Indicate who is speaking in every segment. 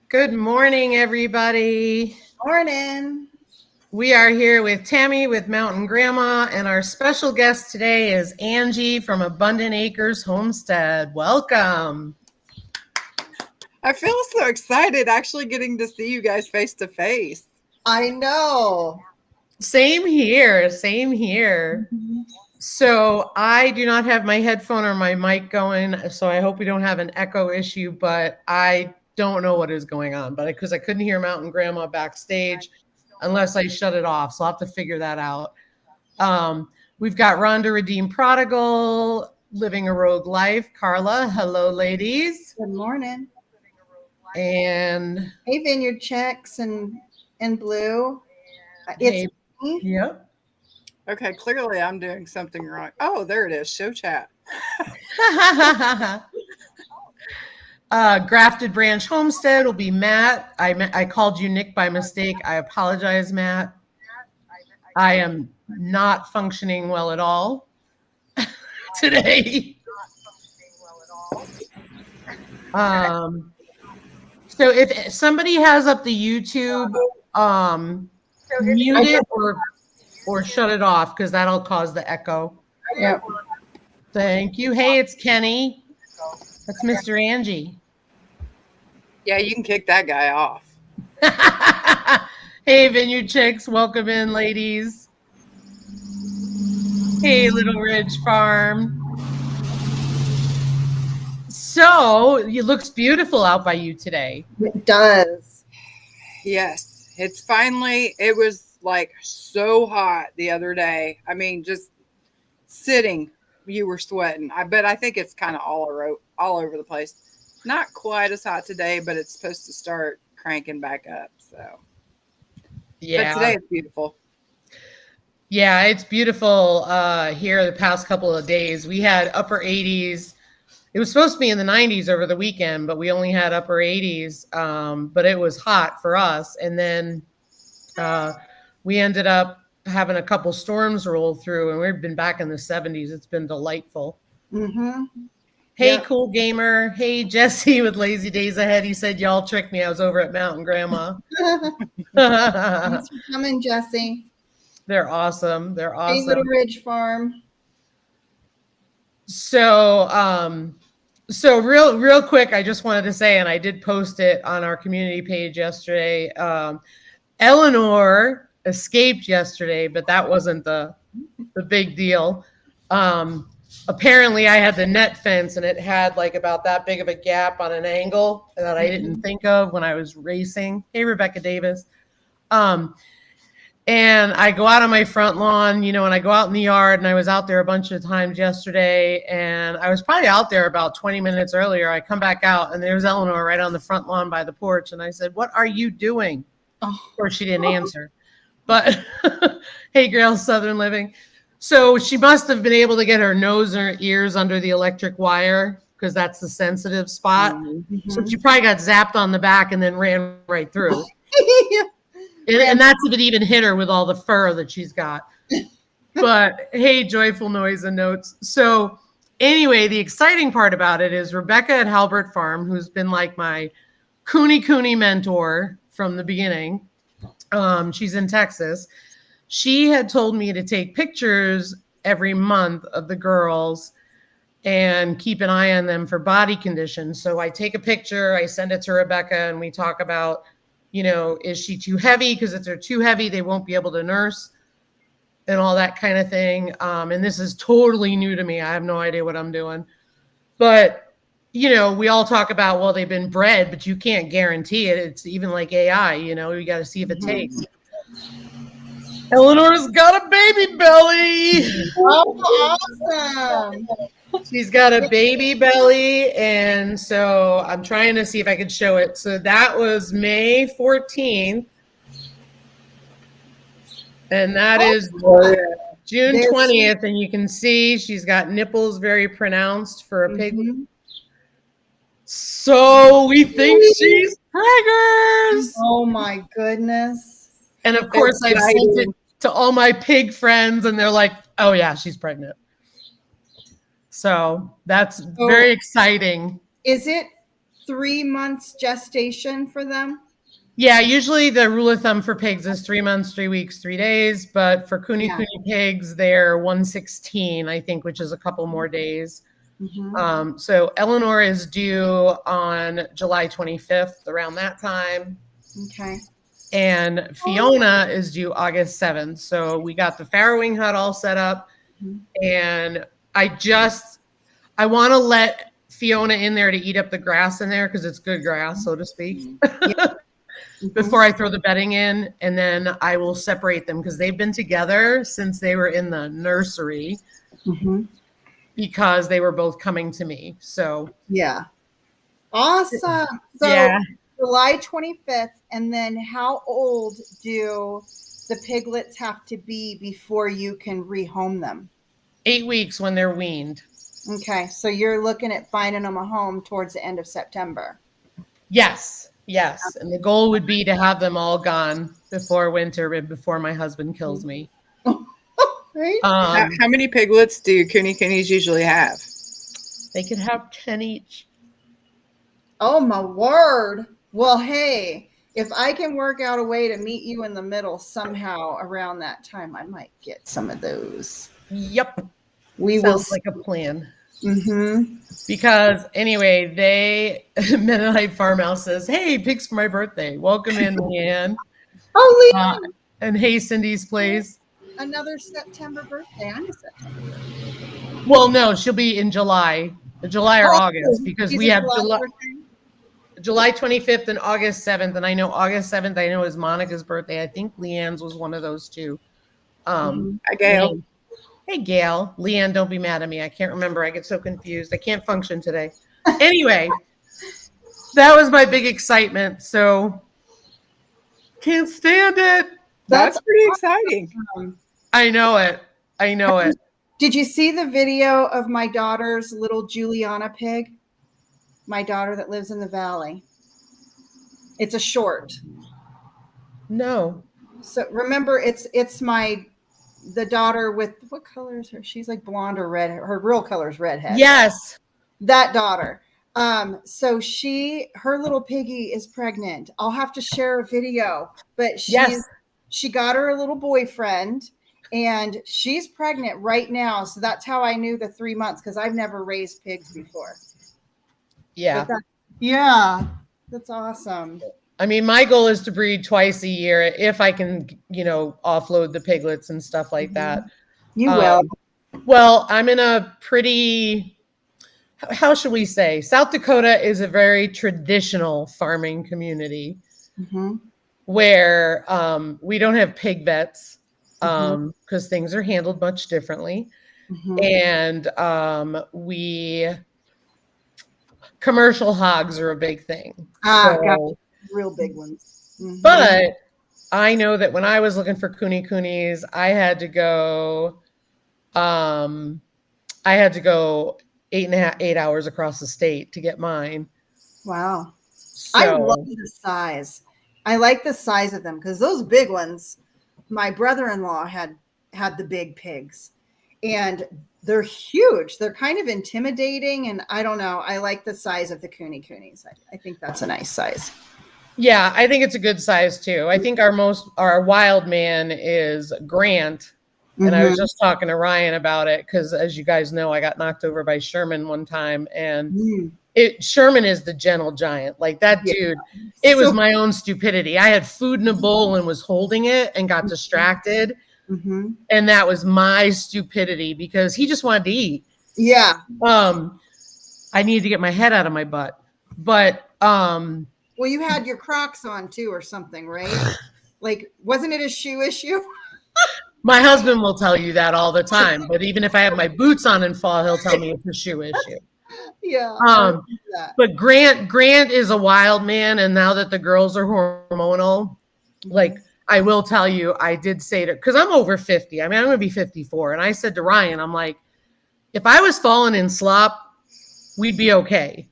Speaker 1: Good morning, everybody.
Speaker 2: Morning.
Speaker 1: We are here with Tammy with Mtn Grandma, and our special guest today is Angie from Abundant Acres Homestead. Welcome.
Speaker 3: I feel so excited actually getting to see you guys face to face.
Speaker 2: I know.
Speaker 1: Same here. Same here.
Speaker 2: Mm-hmm.
Speaker 1: So I do not have my headphone or my mic going, so I hope we don't have an echo issue, but I don't know what is going on, but because I couldn't hear Mtn Grandma backstage unless I shut it off. So I'll have to figure that out. We've got Rhonda Redeemed Prodigal, Living a Rogue Life. Carla, hello, ladies.
Speaker 2: Good morning.
Speaker 1: And
Speaker 2: hey, Vineyard Checks and Blue.
Speaker 1: hey,
Speaker 2: It's me.
Speaker 1: Yep.
Speaker 3: Okay, clearly I'm doing something wrong. Oh, there it is. Show chat.
Speaker 1: Grafted Branch Homestead will be Matt. I called you Nick by mistake. I apologize, Matt. I am not functioning well at all today. So if somebody has up the YouTube, mute it or shut it off, because that'll cause the echo.
Speaker 2: Yep.
Speaker 1: Thank you. Hey, it's Kenny. That's Mr. Angie.
Speaker 3: Yeah, you can kick that guy off.
Speaker 1: Hey, Vineyard Chicks. Welcome in, ladies. Hey, Little Ridge Farm. So, it looks beautiful out by you today.
Speaker 2: It does.
Speaker 3: Yes, it was like so hot the other day. I mean, just sitting, you were sweating. I think it's kind of all over the place. Not quite as hot today, but it's supposed to start cranking back up. So,
Speaker 1: Yeah.
Speaker 3: But today it's beautiful.
Speaker 1: Yeah, it's beautiful here the past couple of days. We had upper 80s. It was supposed to be in the 90s over the weekend, but we only had upper 80s. But it was hot for us. And then we ended up having a couple storms roll through, and we've been back in the 70s. It's been delightful.
Speaker 2: Mm-hmm.
Speaker 1: Hey,
Speaker 2: Yep.
Speaker 1: Cool Gamer. Hey, Jesse with Lazy Days Ahead. He said, y'all tricked me. I was over at Mtn Grandma.
Speaker 2: Thanks for coming, Jesse.
Speaker 1: They're awesome. They're awesome.
Speaker 2: Hey, Little Ridge Farm.
Speaker 1: So real quick, I just wanted to say, and I did post it on our community page yesterday. Eleanor escaped yesterday, but that wasn't the big deal. Apparently I had the net fence, and it had like about that big of a gap on an angle that I didn't think of when I was racing. Hey, Rebecca Davis. And I go out on my front lawn, and I go out in the yard, and I was out there a bunch of times yesterday, and I was probably out there about 20 minutes earlier. I come back out, and there's Eleanor right on the front lawn by the porch. And I said, "What are you doing?" Of course, she didn't answer. But hey, girl, Southern Living. So she must have been able to get her nose and her ears under the electric wire, because that's the sensitive spot. Mm-hmm. So she probably got zapped on the back and then ran right through. And that's if it even hit her with all the fur that she's got. But hey, joyful noise and notes. So anyway, the exciting part about it is Rebecca at Halbert Farm, who's been like my Cooney mentor from the beginning. She's in Texas. She had told me to take pictures every month of the girls and keep an eye on them for body conditions. So I take a picture, I send it to Rebecca, and we talk about, is she too heavy? Because if they're too heavy, they won't be able to nurse and all that kind of thing. And this is totally new to me. I have no idea what I'm doing. But, we all talk about, well, they've been bred, but you can't guarantee it. It's even like AI, you got to see if it takes. Eleanor's got a baby belly.
Speaker 2: Oh, awesome.
Speaker 1: She's got a baby belly, and so I'm trying to see if I could show it. So that was May 14th, and that is June 20th, and you can see she's got nipples very pronounced for a pig. Mm-hmm. So we think she's preggers.
Speaker 2: Oh my goodness.
Speaker 1: And of course I've sent it to all my pig friends, and they're like, oh yeah, she's pregnant. So that's very exciting.
Speaker 2: Is it 3 months gestation for them?
Speaker 1: Yeah, usually the rule of thumb for pigs is 3 months, 3 weeks, 3 days. But for
Speaker 2: Yeah.
Speaker 1: kuni pigs, they're 116, I think, which is a couple more days.
Speaker 2: Mm-hmm.
Speaker 1: So Eleanor is due on July 25th, around that time.
Speaker 2: Okay.
Speaker 1: And Fiona is due August 7th. So we got the farrowing hut all set up. And I want to let Fiona in there to eat up the grass in there because it's good grass, so to speak, before I throw the bedding in. And then I will separate them because they've been together since they were in the nursery because they were both coming to me. So
Speaker 2: yeah. Awesome. So
Speaker 1: yeah.
Speaker 2: July 25th. And then how old do the piglets have to be before you can rehome them?
Speaker 1: 8 weeks when they're weaned.
Speaker 2: Okay. So you're looking at finding them a home towards the end of September.
Speaker 1: Yes. And the goal would be to have them all gone before winter and before my husband kills me.
Speaker 2: Right?
Speaker 3: How many piglets do kunies usually have?
Speaker 1: They could have 10 each.
Speaker 2: Oh, my word. Well, hey, if I can work out a way to meet you in the middle somehow around that time, I might get some of those.
Speaker 1: Yep.
Speaker 2: We
Speaker 1: Sounds
Speaker 2: will.
Speaker 1: like a plan.
Speaker 2: Mm-hmm.
Speaker 1: Because anyway, Mennonite Farmhouse says, "Hey, pigs for my birthday. Welcome in, Leanne."
Speaker 2: Oh, Leanne.
Speaker 1: And hey, Cindy's Place.
Speaker 2: Another September birthday. I'm a September birthday.
Speaker 1: Well, no, she'll be in July or August because we have July 25th and August 7th. And I know August 7th, I know is Monica's birthday. I think Leanne's was one of those two.
Speaker 3: Hi, Gail.
Speaker 1: Leanne. Hey, Gail. Leanne, don't be mad at me. I can't remember. I get so confused. I can't function today. Anyway, that was my big excitement. So can't stand it.
Speaker 3: That's pretty exciting.
Speaker 1: I know it.
Speaker 2: Did you see the video of my daughter's little Juliana pig? My daughter that lives in the valley. It's a short.
Speaker 1: No.
Speaker 2: So remember, it's the daughter with, what color is her? She's like blonde or red. Her real color is redhead.
Speaker 1: Yes.
Speaker 2: That daughter. So her little piggy is pregnant. I'll have to share a video, but she got her a little boyfriend and she's pregnant right now. So that's how I knew the 3 months, because I've never raised pigs before.
Speaker 1: Yeah.
Speaker 2: That's awesome.
Speaker 1: I mean, my goal is to breed twice a year if I can, offload the piglets and stuff like that.
Speaker 2: You will.
Speaker 1: Well, I'm in a pretty, how should we say? South Dakota is a very traditional farming community where we don't have pig vets because things are handled much differently. And commercial hogs are a big thing.
Speaker 2: Real big ones.
Speaker 1: But I know that when I was looking for kunies, I had to go 8 hours across the state to get mine.
Speaker 2: Wow.
Speaker 1: So,
Speaker 2: I love the size. I like the size of them because those big ones, my brother-in-law had the big pigs and they're huge. They're kind of intimidating. And I don't know. I like the size of the kunies. I think that's a nice size.
Speaker 1: Yeah, I think it's a good size too. I think our wild man is Grant. And I was just talking to Ryan about it because, as you guys know, I got knocked over by Sherman one time, and Sherman is the gentle giant. Like that dude, it was my own stupidity. I had food in a bowl and was holding it and got distracted. And that was my stupidity because he just wanted to eat.
Speaker 2: Yeah.
Speaker 1: I needed to get my head out of my butt. But
Speaker 2: well, you had your Crocs on too or something, right? Like, wasn't it a shoe issue?
Speaker 1: My husband will tell you that all the time. But even if I have my boots on and fall, he'll tell me it's a shoe issue.
Speaker 2: Yeah.
Speaker 1: But Grant is a wild man. And now that the girls are hormonal, like, I will tell you, I did say to, because I'm over 50. I mean, I'm going to be 54. And I said to Ryan, I'm like, if I was falling in slop, we'd be okay.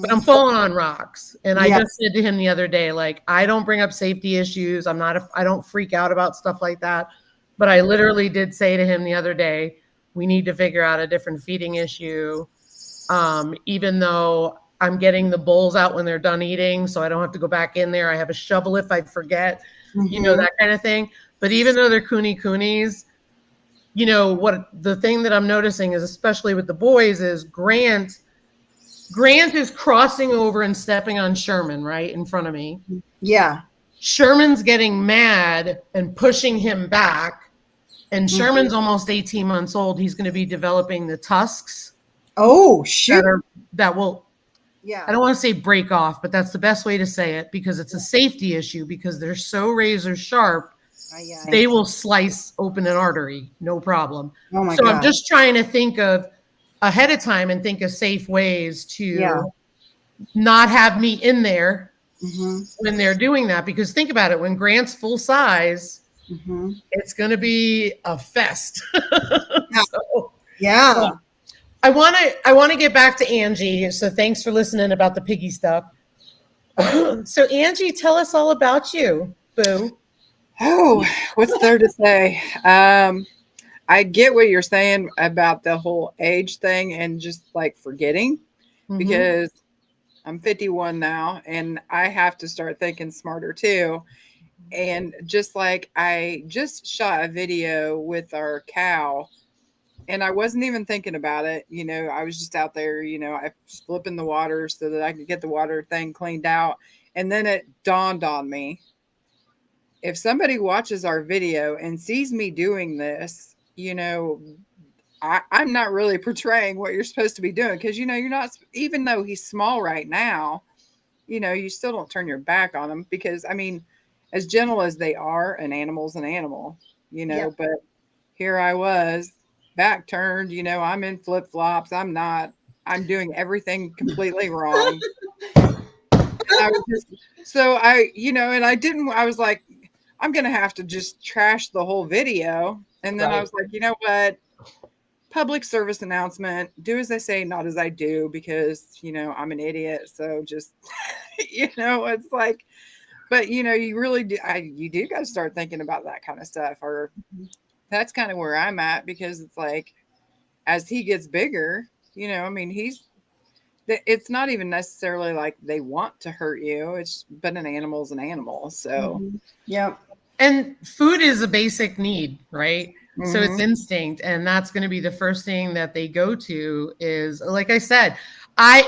Speaker 1: But I'm falling on rocks. And I just said to him the other day, like, I don't bring up safety issues. I don't freak out about stuff like that. But I literally did say to him the other day, we need to figure out a different feeding issue. Even though I'm getting the bowls out when they're done eating, so I don't have to go back in there. I have a shovel if I forget, that kind of thing. But even though they're coonies, what the thing that I'm noticing is, especially with the boys, is Grant is crossing over and stepping on Sherman right in front of me.
Speaker 2: Yeah.
Speaker 1: Sherman's getting mad and pushing him back. And Sherman's almost 18 months old. He's going to be developing the tusks.
Speaker 2: Oh, shoot.
Speaker 1: That will,
Speaker 2: yeah.
Speaker 1: I don't want to say break off, but that's the best way to say it, because it's a safety issue, because they're so razor sharp. They will slice open an artery, no problem.
Speaker 2: Oh my
Speaker 1: God.
Speaker 2: God.
Speaker 1: I'm just trying to think of ahead of time and think of safe ways to not have me in there when they're doing that. Because think about it, when Grant's full size, it's going to be a fest. So, I want to get back to Angie. So thanks for listening about the piggy stuff. So Angie, tell us all about you, boo.
Speaker 3: Oh, what's there to say? I get what you're saying about the whole age thing and just like forgetting, because I'm 51 now and I have to start thinking smarter too. And just like I just shot a video with our cow and I wasn't even thinking about it. I was just out there, I was flipping the water so that I could get the water thing cleaned out. And then it dawned on me, if somebody watches our video and sees me doing this, I'm not really portraying what you're supposed to be doing, because, you're not, even though he's small right now, you still don't turn your back on him, because, I mean, as gentle as they are, an animal's an animal, but here I was back turned, I'm in flip flops. I'm doing everything completely wrong. I was like, I'm going to have to just trash the whole video. And then I was like, you know what? Public service announcement, do as I say, not as I do, because, I'm an idiot. So just, it's like, but, you really do. You do got to start thinking about that kind of stuff, or that's kind of where I'm at, because it's like, as he gets bigger, I mean, it's not even necessarily like they want to hurt you. But an animal's an animal. So,
Speaker 1: And food is a basic need, right? So it's instinct. And that's going to be the first thing that they go to is, like I said,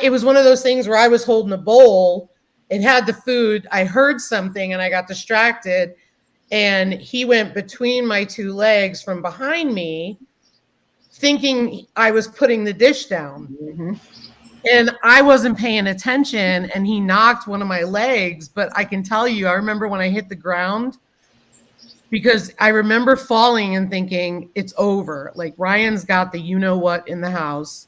Speaker 1: it was one of those things where I was holding a bowl. It had the food. I heard something and I got distracted. And he went between my two legs from behind me, thinking I was putting the dish down. And I wasn't paying attention, and he knocked one of my legs. But I can tell you, I remember when I hit the ground, because I remember falling and thinking it's over. Like, Ryan's got the you-know-what in the house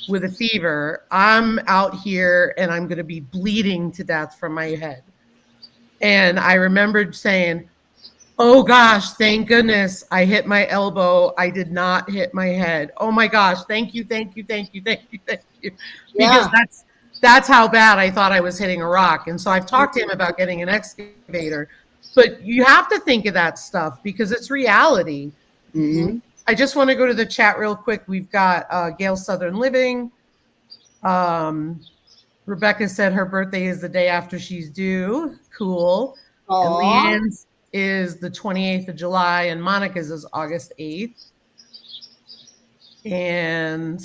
Speaker 1: with a fever. I'm out here and I'm going to be bleeding to death from my head. And I remembered saying, oh gosh, thank goodness I hit my elbow. I did not hit my head. Oh my gosh, thank you. Because that's how bad I thought I was hitting a rock. And so I've talked to him about getting an excavator, but you have to think of that stuff because it's reality. I just want to go to the chat real quick. We've got Gail Southern Living. Rebecca said her birthday is the day after she's due. Cool.
Speaker 2: Aww.
Speaker 1: And Leanne's is the 28th of July, and Monica's is August 8th. And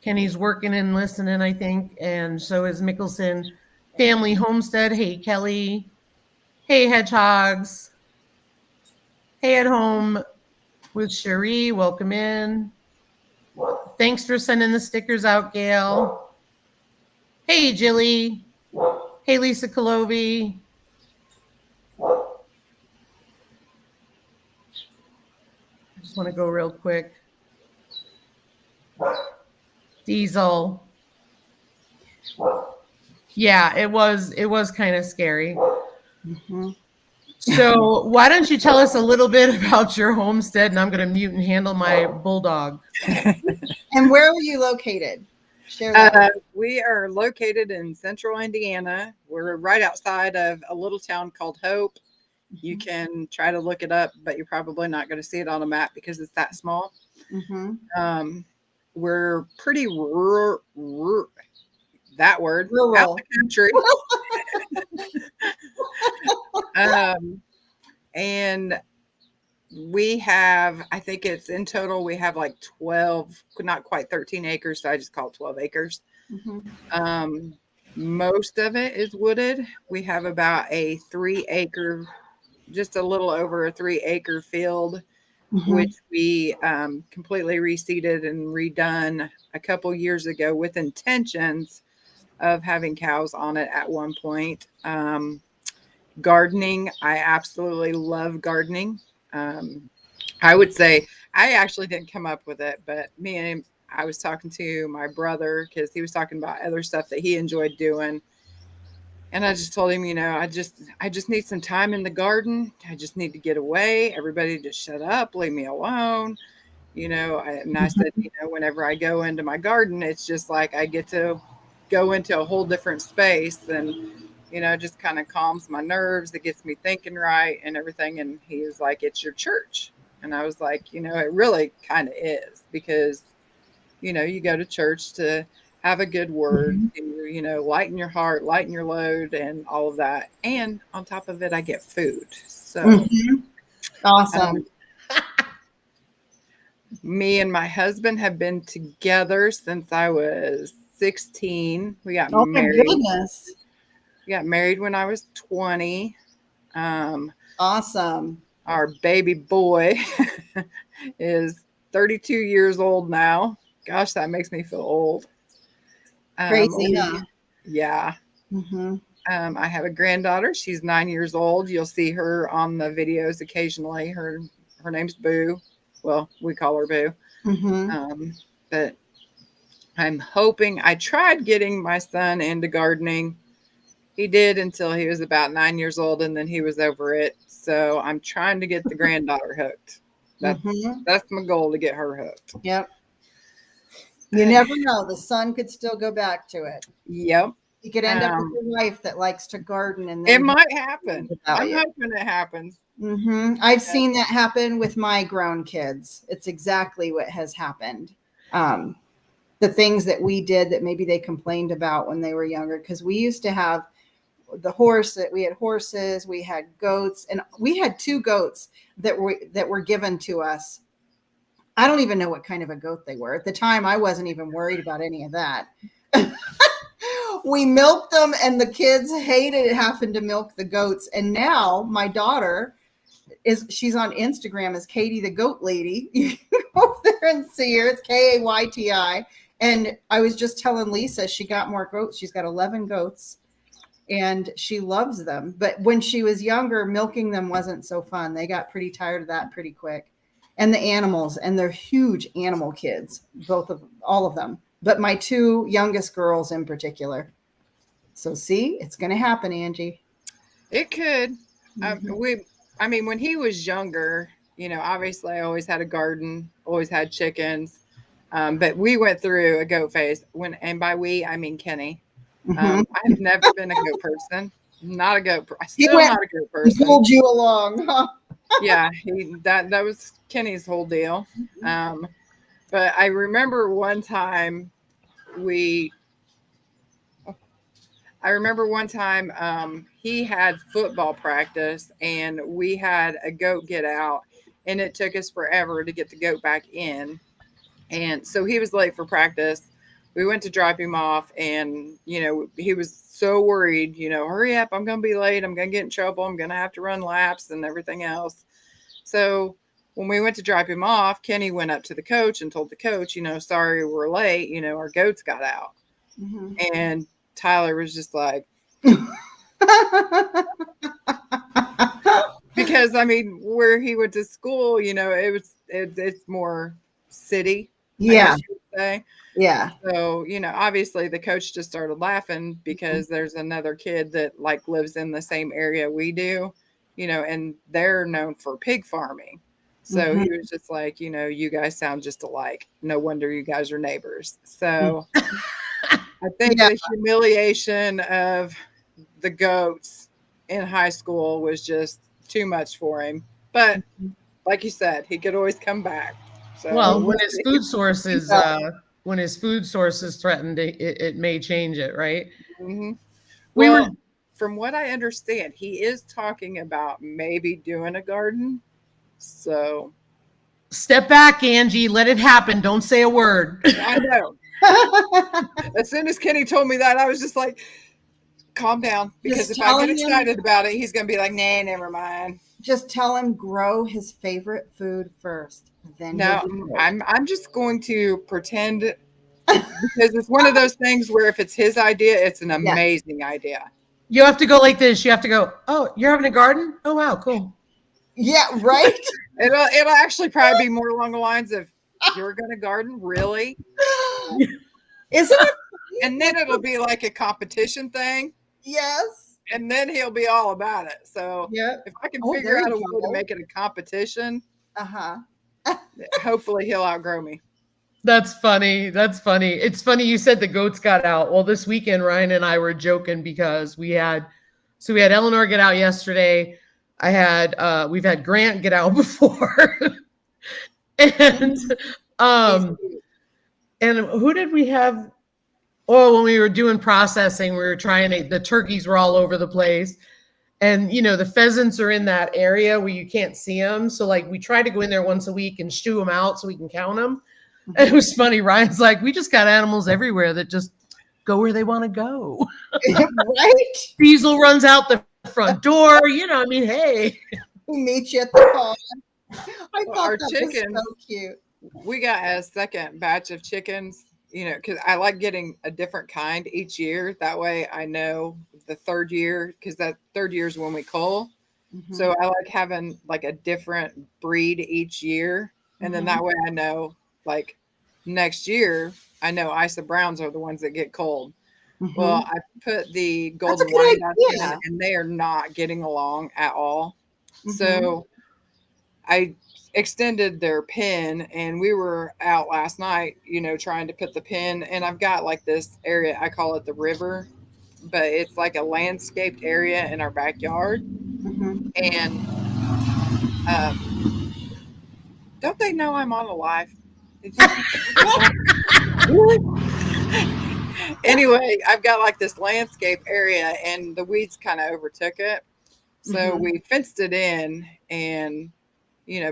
Speaker 1: Kenny's working and listening, I think, and so is Mickelson Family Homestead. Hey, Kelly. Hey, Hedgehogs. Hey, at home with Cherie. Welcome in. Thanks for sending the stickers out, Gail. Hey, Jilly. Hey, Lisa Colovi. I just want to go real quick. Diesel. Yeah, it was kind of scary. So why don't you tell us a little bit about your homestead, and I'm going to mute and handle my bulldog.
Speaker 2: And where are you located? Share that.
Speaker 3: We are located in central Indiana. We're right outside of a little town called Hope. You can try to look it up, but you're probably not going to see it on a map because it's that small. we're pretty rural, that word, out
Speaker 2: Rural.
Speaker 3: the country. And we have, I think it's in total, we have like 12, not quite 13 acres. So I just call it 12 acres.
Speaker 2: Mm-hmm.
Speaker 3: Most of it is wooded. We have about a 3 acre, just a little over a 3 acre field,
Speaker 2: Mm-hmm.
Speaker 3: which we completely reseeded and redone a couple years ago with intentions of having cows on it at one point. Gardening, I absolutely love gardening. I would say I actually didn't come up with it, but I was talking to my brother because he was talking about other stuff that he enjoyed doing. And I just told him, I just need some time in the garden. I just need to get away. Everybody just shut up, leave me alone. And I said, whenever I go into my garden, it's just like I get to go into a whole different space and, just kind of calms my nerves. It gets me thinking right and everything. And he was like, it's your church. And I was like, it really kind of is because, you go to church to have a good word, to, lighten your heart, lighten your load and all of that. And on top of it, I get food. So
Speaker 2: Awesome.
Speaker 3: Me and my husband have been together since I was 16. We got
Speaker 2: Oh my
Speaker 3: married.
Speaker 2: goodness.
Speaker 3: We got married when I was 20.
Speaker 2: Awesome.
Speaker 3: Our baby boy is 32 years old now. Gosh, that makes me feel old.
Speaker 2: Crazy, huh?
Speaker 3: Yeah.
Speaker 2: Mm-hmm.
Speaker 3: I have a granddaughter. She's 9 years old. You'll see her on the videos occasionally. Her name's Boo. Well, we call her Boo.
Speaker 2: Mm-hmm.
Speaker 3: But I'm hoping, I tried getting my son into gardening. He did until he was about 9 years old, and then he was over it. So I'm trying to get the granddaughter hooked. That's my goal, to get her hooked.
Speaker 2: Yep. You never know. The son could still go back to it.
Speaker 3: Yep.
Speaker 2: You could end up with a wife that likes to garden, and
Speaker 3: it might happen. I'm
Speaker 2: you.
Speaker 3: hoping it happens.
Speaker 2: Mm-hmm. I've seen that happen with my grown kids. It's exactly what has happened. The things that we did that maybe they complained about when they were younger, because we used to have we had horses, we had goats, and we had 2 goats that were given to us. I don't even know what kind of a goat they were. At the time, I wasn't even worried about any of that. We milked them, and the kids hated having to milk the goats. And now my daughter she's on Instagram as Katie the Goat Lady. You can go there and see her. It's Kayti. And I was just telling Lisa she got more goats. She's got 11 goats. And she loves them. But when she was younger, milking them wasn't so fun. They got pretty tired of that pretty quick. And the animals, and they're huge animal kids, all of them. But my 2 youngest girls in particular. So see, it's going to happen, Angie.
Speaker 3: It could.
Speaker 2: Mm-hmm.
Speaker 3: When he was younger, obviously I always had a garden, always had chickens. But we went through a goat phase and by we, I mean Kenny.
Speaker 2: Mm-hmm.
Speaker 3: I've never been a goat person. Not a goat. Still not a goat person.
Speaker 2: He pulled you along, huh?
Speaker 3: Yeah, that was Kenny's whole deal. But I remember one time he had football practice and we had a goat get out, and it took us forever to get the goat back in. And so he was late for practice. We went to drop him off, and, he was so worried, hurry up, I'm going to be late. I'm going to get in trouble. I'm going to have to run laps and everything else. So when we went to drop him off, Kenny went up to the coach and told the coach, sorry, we're late. Our goats got out.
Speaker 2: Mm-hmm.
Speaker 3: And Tyler was just like, because where he went to school, it's more city.
Speaker 2: Yeah.
Speaker 3: I guess you would say.
Speaker 2: Yeah.
Speaker 3: So, obviously the coach just started laughing because there's another kid that lives in the same area we do, and they're known for pig farming. So he was just like, you guys sound just alike. No wonder you guys are neighbors. So I think the humiliation of the goats in high school was just too much for him. But like you said, he could always come back. So
Speaker 1: when his food source is when his food source is threatened, it may change it, right?
Speaker 3: Mm-hmm.
Speaker 1: We
Speaker 3: Well,
Speaker 1: were
Speaker 3: from what I understand, he is talking about maybe doing a garden. So
Speaker 1: step back, Angie. Let it happen. Don't say a word.
Speaker 3: I know. As soon as Kenny told me that, I was just like, calm down. Because
Speaker 2: Just
Speaker 3: if I
Speaker 2: tell
Speaker 3: get
Speaker 2: him-
Speaker 3: excited about it, he's going to be like, nah, never mind.
Speaker 2: Just tell him grow his favorite food first. Then
Speaker 3: No,
Speaker 2: he'll be great.
Speaker 3: I'm just going to pretend, because it's one of those things where if it's his idea, it's an amazing idea.
Speaker 1: You have to go like this. You have to go, oh, you're having a garden? Oh, wow, cool.
Speaker 2: Yeah, right?
Speaker 3: It'll actually probably be more along the lines of, you're going to garden? Really?
Speaker 2: Isn't it?
Speaker 3: And then it'll be like a competition thing.
Speaker 2: Yes.
Speaker 3: And then he'll be all about it. So
Speaker 2: Yep.
Speaker 3: if I can
Speaker 2: Oh,
Speaker 3: figure
Speaker 2: there
Speaker 3: out a
Speaker 2: you
Speaker 3: way to
Speaker 2: go.
Speaker 3: make it a competition,
Speaker 2: Uh-huh.
Speaker 3: hopefully he'll outgrow me.
Speaker 1: That's funny. That's funny. It's funny you said the goats got out. Well, this weekend, Ryan and I were joking because we had Eleanor get out yesterday. We've had Grant get out before. and and who did we have? Oh, when we were doing processing, we were the turkeys were all over the place. And, the pheasants are in that area where you can't see them. So, like, we try to go in there once a week and shoo them out so we can count them. And it was funny. Ryan's like, we just got animals everywhere that just go where they want to go.
Speaker 2: Right?
Speaker 1: Diesel runs out the front door. Hey.
Speaker 2: We meet you at the pond. I thought
Speaker 3: Our
Speaker 2: that
Speaker 3: chickens,
Speaker 2: was so cute.
Speaker 3: we got a second batch of chickens, because I like getting a different kind each year. That way I know the third year, because that third year is when we cull.
Speaker 2: Mhm.
Speaker 3: So I like having like a different breed each year. And then that way I know, like, next year, I know Isa Browns are the ones that get culled.
Speaker 2: Mhm.
Speaker 3: Well, I put the
Speaker 2: That's a
Speaker 3: golden
Speaker 2: good
Speaker 3: Wyandottes in,
Speaker 2: idea.
Speaker 3: and they are not getting along at all.
Speaker 2: Mhm.
Speaker 3: So I extended their pin, and we were out last night, trying to put the pin. And I've got like this area, I call it the river, but it's like a landscaped area in our backyard.
Speaker 2: Mhm.
Speaker 3: And don't they know I'm on a live? Anyway, I've got like this landscape area, and the weeds kind of overtook it. So
Speaker 2: Mhm.
Speaker 3: we fenced it in, and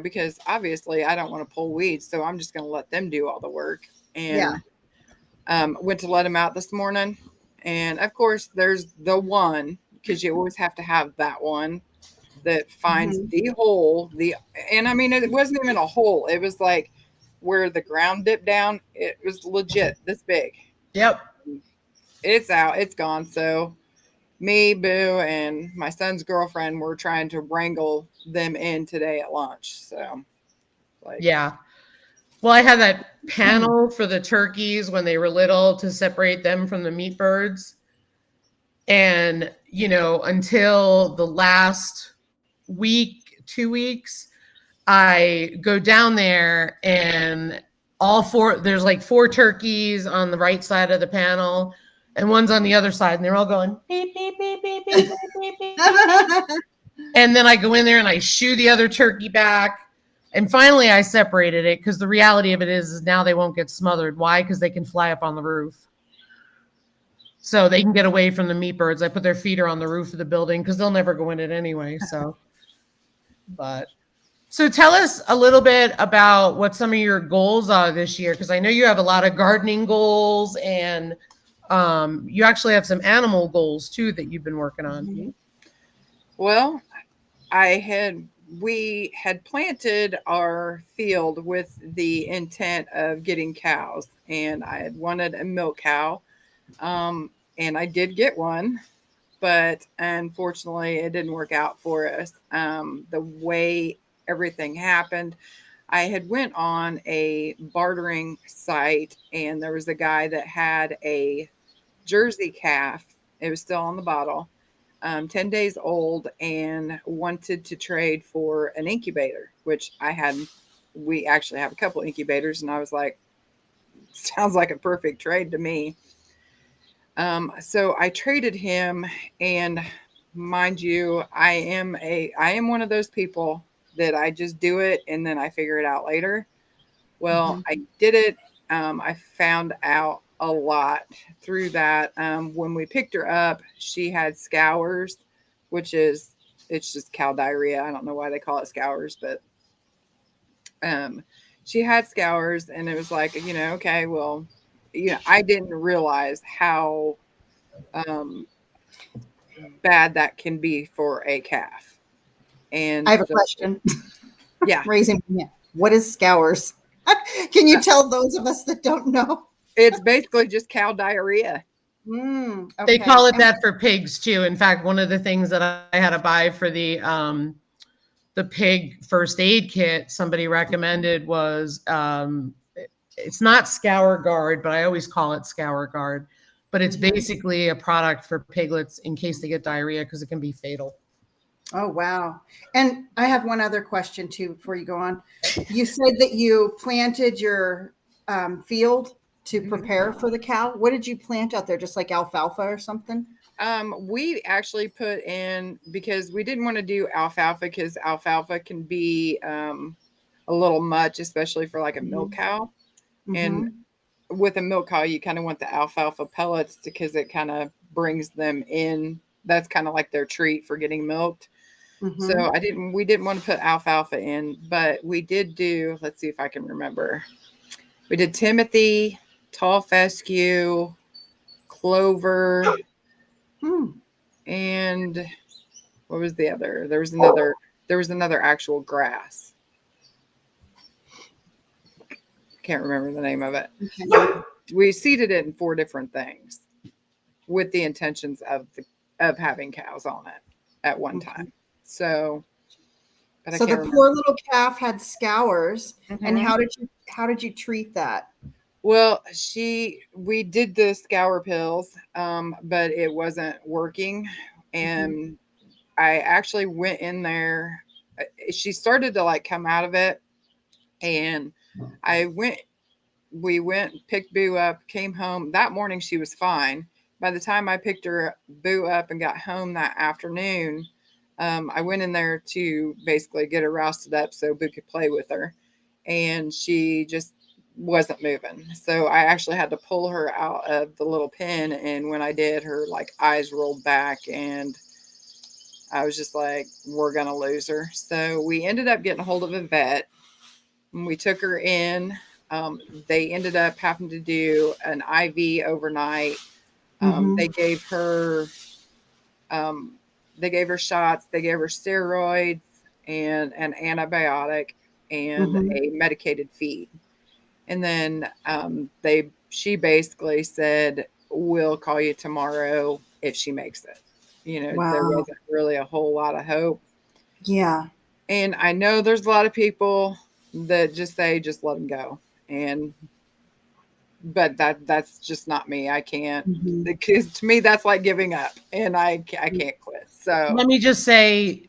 Speaker 3: because obviously I don't want to pull weeds, so I'm just going to let them do all the work. And went to let them out this morning, and of course there's the one, because you always have to have that one that finds the hole. And I mean, it wasn't even a hole. It was like where the ground dipped down. It was legit this big.
Speaker 1: Yep.
Speaker 3: It's out. It's gone. So me, Boo, and my son's girlfriend were trying to wrangle them in today at lunch. So,
Speaker 1: Yeah. Well, I had that panel for the turkeys when they were little to separate them from the meat birds. And, until the last week, 2 weeks, I go down there and there's like 4 turkeys on the right side of the panel and one's on the other side, and they're all going beep, beep, beep, beep, beep, beep, beep, beep. And then I go in there and I shoo the other turkey back. And finally I separated it, because the reality of it is now they won't get smothered. Why? Because they can fly up on the roof. So they can get away from the meat birds. I put their feeder on the roof of the building because they'll never go in it anyway. So tell us a little bit about what some of your goals are this year, because I know you have a lot of gardening goals, and you actually have some animal goals too that you've been working on.
Speaker 3: Well, we had planted our field with the intent of getting cows, and I had wanted a milk cow. And I did get one, but unfortunately it didn't work out for us. The way everything happened, I had went on a bartering site, and there was a guy that had a Jersey calf. It was still on the bottle, 10 days old, and wanted to trade for an incubator, which we actually have a couple incubators. And I was like, sounds like a perfect trade to me. So I traded him, and mind you, I am one of those people that I just do it and then I figure it out later. Well, I did it I found out a lot through that. When we picked her up, she had scours, which is, it's just cow diarrhea. I don't know why they call it scours, but she had scours, and it was like, okay, well, I didn't realize how bad that can be for a calf. And
Speaker 2: I have a
Speaker 3: so,
Speaker 2: question.
Speaker 3: yeah,
Speaker 2: Raising, what is scours? Can you tell those of us that don't know?
Speaker 3: it's basically just cow diarrhea.
Speaker 2: Okay.
Speaker 1: They call it that for pigs too. In fact, one of the things that I had to buy for the pig first aid kit somebody recommended was it's not Scour Guard, but I always call it Scour Guard. But it's basically a product for piglets in case they get diarrhea, because it can be fatal.
Speaker 2: Oh, wow. And I have one other question too before you go on. You said that you planted your field to prepare for the cow. What did you plant out there? Just like alfalfa or something?
Speaker 3: We actually put in, because we didn't want to do alfalfa, because alfalfa can be a little much, especially for like a milk cow. And with a milk cow, you kind of want the alfalfa pellets because it kind of brings them in. That's kind of like their treat for getting milked. So we didn't want to put alfalfa in, but we did do, let's see if I can remember. We did Timothy, tall fescue, clover, and what was the other? There was another actual grass. Can't remember the name of it. We seeded it in 4 different things with the intentions of having cows on it at one time. So, but
Speaker 2: so the poor little calf had scours. And how did you treat that?
Speaker 3: Well, we did the scour pills, but it wasn't working. And I actually went in there. She started to like come out of it. And we went, picked Boo up, came home. That morning she was fine. By the time I picked Boo up and got home that afternoon, I went in there to basically get her rousted up so Boo could play with her. And she just wasn't moving. So I actually had to pull her out of the little pen. And when I did, her like eyes rolled back, and I was just like, we're going to lose her. So we ended up getting a hold of a vet, and we took her in. They ended up having to do an IV overnight. They gave her shots. They gave her steroids and an antibiotic and a medicated feed. And then she basically said, we'll call you tomorrow if she makes it. There wasn't really a whole lot of hope.
Speaker 2: Yeah.
Speaker 3: And I know there's a lot of people that just say, just let them go. But that's just not me. I can't, because to me, that's like giving up, and I can't quit. So
Speaker 1: let me just say,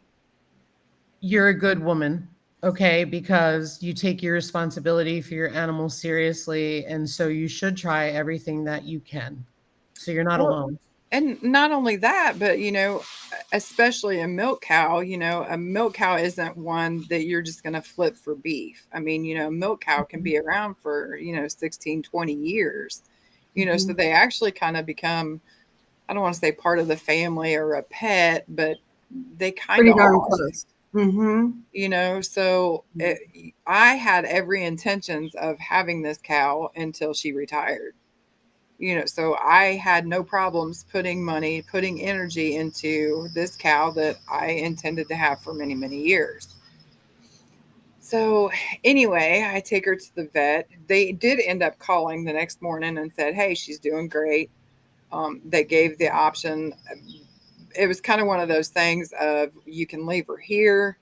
Speaker 1: you're a good woman. Okay, because you take your responsibility for your animals seriously, and so you should try everything that you can. So you're not alone.
Speaker 3: And not only that, but especially a milk cow, a milk cow isn't one that you're just going to flip for beef. I mean, a milk cow can be around for, 16, 20 years, so they actually kind of become, I don't want to say part of the family or a pet, but they kind of are.
Speaker 2: Close.
Speaker 3: So I had every intentions of having this cow until she retired. So I had no problems putting money, putting energy into this cow that I intended to have for many, many years. So anyway, I take her to the vet. They did end up calling the next morning and said, hey, she's doing great. They gave the option. It was kind of one of those things of, you can leave her here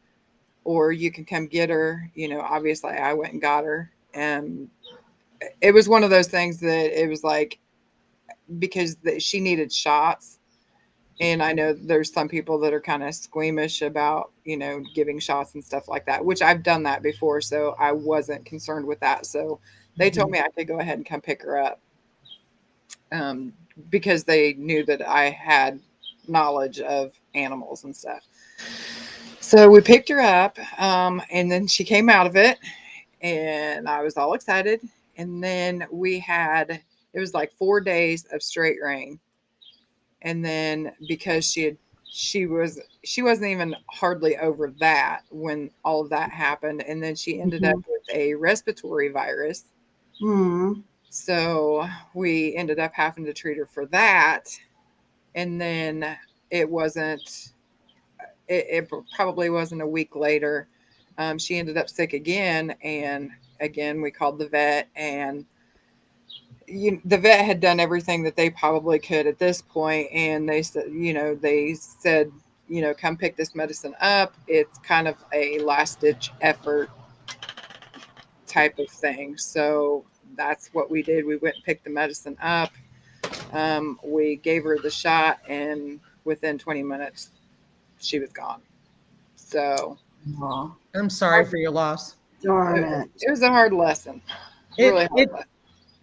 Speaker 3: or you can come get her. Obviously I went and got her. And it was one of those things that it was like, because she needed shots. And I know there's some people that are kind of squeamish about, giving shots and stuff like that, which I've done that before. So I wasn't concerned with that. So they told me I could go ahead and come pick her up. Because they knew that I had knowledge of animals and stuff. So we picked her up, and then she came out of it, and I was all excited. And then it was like 4 days of straight rain. And then because she wasn't even hardly over that when all of that happened. And then she ended up with a respiratory virus.
Speaker 2: Mm.
Speaker 3: So we ended up having to treat her for that. And then it probably wasn't a week later. She ended up sick again. And again, we called the vet, and the vet had done everything that they probably could at this point. And they said, come pick this medicine up. It's kind of a last ditch effort type of thing. So that's what we did. We went and picked the medicine up. We gave her the shot, and within 20 minutes, she was gone. So
Speaker 1: I'm sorry for your loss.
Speaker 2: Darn it.
Speaker 3: It was a hard lesson. Really hard lesson.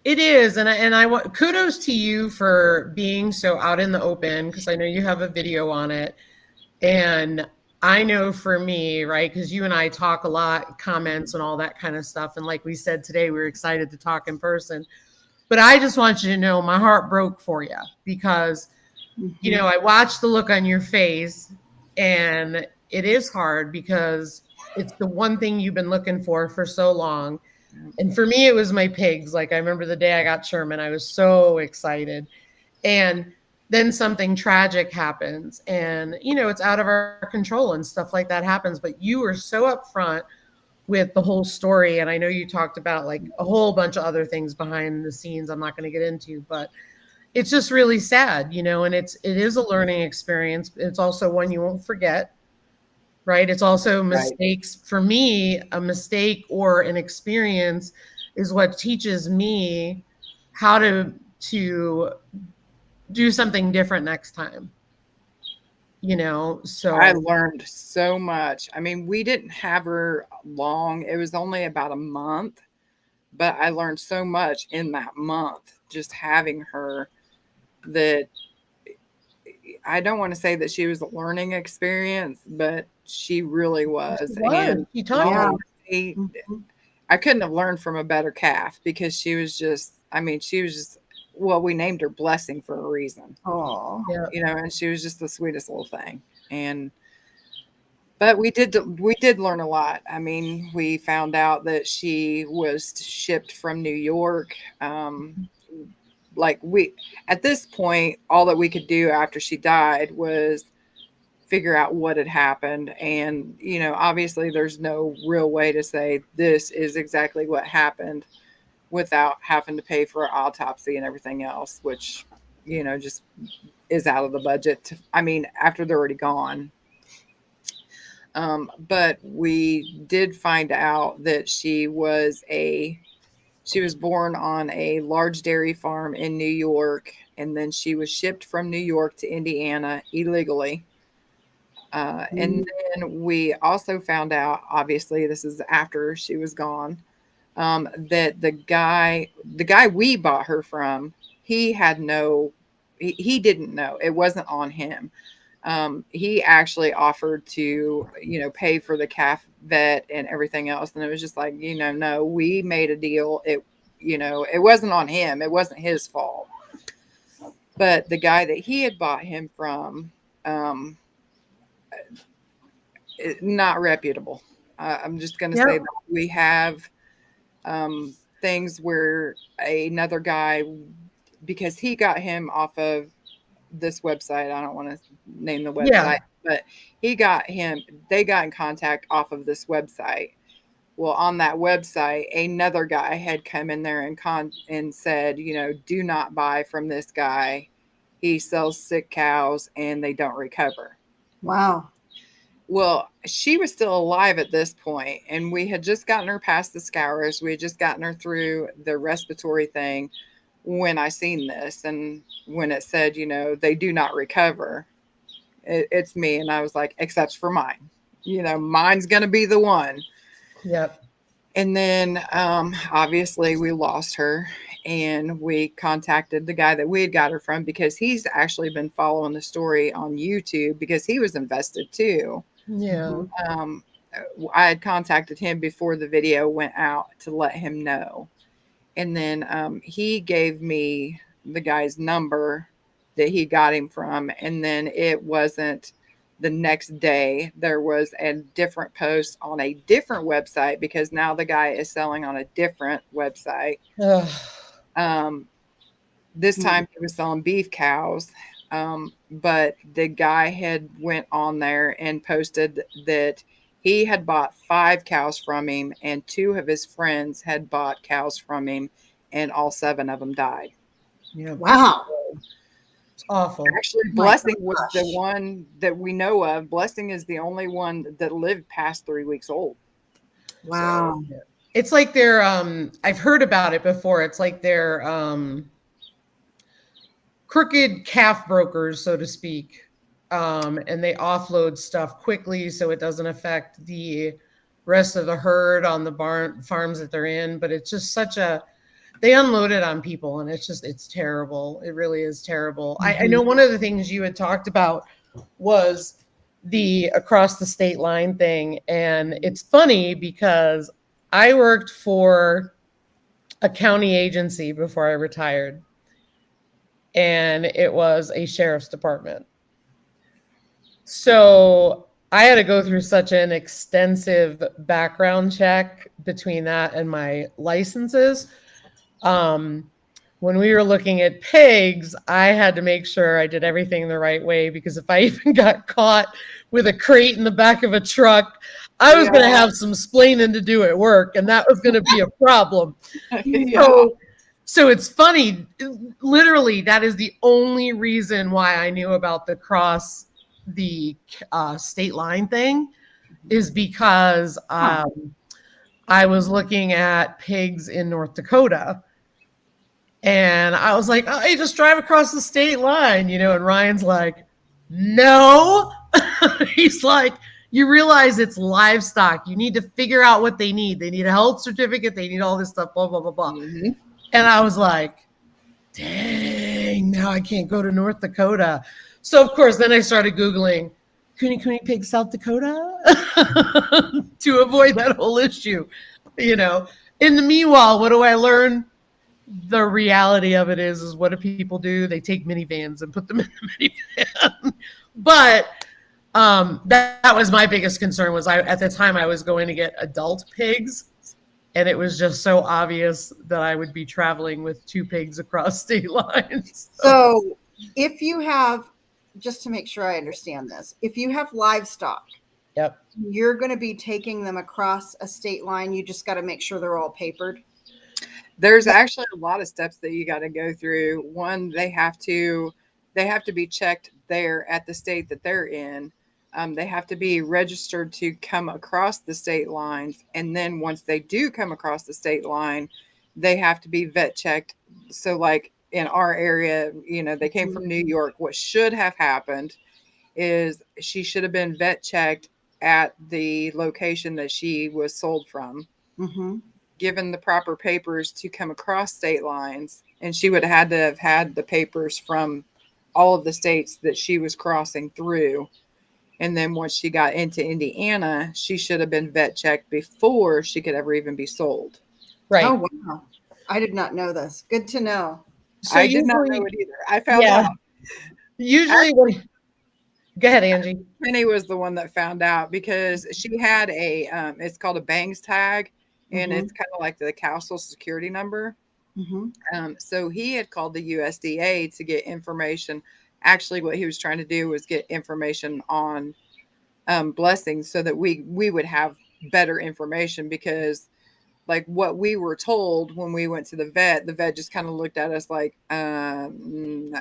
Speaker 1: It is, and I want kudos to you for being so out in the open, because I know you have a video on it, and I know for me, right, because you and I talk a lot, comments and all that kind of stuff, and like we said today, we were excited to talk in person. But I just want you to know my heart broke for you, because I watched the look on your face, and it is hard because it's the one thing you've been looking for so long. And for me, it was my pigs. Like, I remember the day I got Sherman, I was so excited. And then something tragic happens, and, it's out of our control and stuff like that happens. But you were so upfront with the whole story. And I know you talked about like a whole bunch of other things behind the scenes I'm not going to get into, but it's just really sad, and it is a learning experience. It's also one you won't forget. Right. It's also mistakes. Right. For me, a mistake or an experience is what teaches me how to do something different next time. So
Speaker 3: I learned so much. I mean, we didn't have her long. It was only about a month, but I learned so much in that month, just having her, that I don't want to say that she was a learning experience, but she really was. And I couldn't have learned from a better calf, because she was just, well, we named her Blessing for a reason.
Speaker 2: Oh,
Speaker 3: And she was just the sweetest little thing. But we did learn a lot. I mean, we found out that she was shipped from New York. At this point, all that we could do after she died was figure out what had happened. And, obviously there's no real way to say this is exactly what happened without having to pay for an autopsy and everything else, which, just is out of the budget after they're already gone. But we did find out that she was born on a large dairy farm in New York, and then she was shipped from New York to Indiana illegally. And then we also found out, obviously this is after she was gone, that the guy we bought her from, he didn't know. It wasn't on him. He actually offered to, pay for the calf vet and everything else. And it was just like, no, we made a deal. It wasn't on him. It wasn't his fault. But the guy that he had bought him from, not reputable. I'm just going to say that we have things where another guy, because he got him off of this website. I don't want to name the website, but they got in contact off of this website. Well, on that website, another guy had come in there and said, do not buy from this guy. He sells sick cows and they don't recover.
Speaker 2: Wow.
Speaker 3: Well, she was still alive at this point, and we had just gotten her past the scours. We had just gotten her through the respiratory thing when I seen this, and when it said, they do not recover, it's me. And I was like, except for mine, mine's going to be the one.
Speaker 1: Yep.
Speaker 3: And then, obviously we lost her, and we contacted the guy that we had got her from, because he's actually been following the story on YouTube, because he was invested too.
Speaker 1: Yeah.
Speaker 3: I had contacted him before the video went out to let him know. And then he gave me the guy's number that he got him from. And then it wasn't the next day. There was a different post on a different website because now the guy is selling on a different website. This time he was selling beef cows. But the guy had went on there and posted that he had bought 5 cows from him, and 2 of his friends had bought cows from him, and all 7 of them died.
Speaker 1: Yeah.
Speaker 2: Wow.
Speaker 1: It's awful.
Speaker 3: Actually, Blessing was the one that we know of. Blessing is the only one that lived past 3 weeks old.
Speaker 2: Wow.
Speaker 1: So, it's like they're I've heard about it before. It's like they're crooked calf brokers, so to speak. And they offload stuff quickly so it doesn't affect the rest of the herd on the farms that they're in. But it's just they unload it on people, and it's terrible. It really is terrible. I know one of the things you had talked about was the across the state line thing. And it's funny because I worked for a county agency before I retired, and it was a sheriff's department. So I had to go through such an extensive background check between that and my licenses. When we were looking at pigs, I had to make sure I did everything the right way, because if I even got caught with a crate in the back of a truck, I was going to have some splaining to do at work, and that was going to be a problem. So it's funny. Literally, that is the only reason why I knew about the state line thing, is because I was looking at pigs in North Dakota. And I was like, oh, hey, just drive across the state line, and Ryan's like, no. He's like, you realize it's livestock. You need to figure out what they need. They need a health certificate. They need all this stuff, blah, blah, blah, blah. Mm-hmm. And I was like, dang, now I can't go to North Dakota. So, of course, then I started Googling Kuni Pig, South Dakota to avoid that whole issue. In the meanwhile, what do I learn? The reality of it is what do people do? They take minivans and put them in the minivan. But that was my biggest concern. Was at the time I was going to get adult pigs, and it was just so obvious that I would be traveling with 2 pigs across state lines.
Speaker 2: So if you have, just to make sure I understand this, if you have livestock,
Speaker 1: yep,
Speaker 2: you're going to be taking them across a state line. You just got to make sure they're all papered.
Speaker 3: There's actually a lot of steps that you got to go through. One, they have to be checked there at the state that they're in. They have to be registered to come across the state lines. And then once they do come across the state line, they have to be vet checked. So like in our area, they came from New York. What should have happened is she should have been vet checked at the location that she was sold from. Mm-hmm. Given the proper papers to come across state lines, and she would have had to have had the papers from all of the states that she was crossing through. And then once she got into Indiana, she should have been vet checked before she could ever even be sold.
Speaker 1: Right.
Speaker 2: Oh, wow. I did not know this. Good to know.
Speaker 3: So I did not know it either. I found out.
Speaker 1: Usually go ahead, Angie.
Speaker 3: Kenny was the one that found out because she had it's called a bangs tag. And it's kind of like the cow social security number. Mm-hmm. So he had called the USDA to get information. Actually, what he was trying to do was get information on Blessings so that we would have better information, because like what we were told when we went to the vet just kind of looked at us like, no.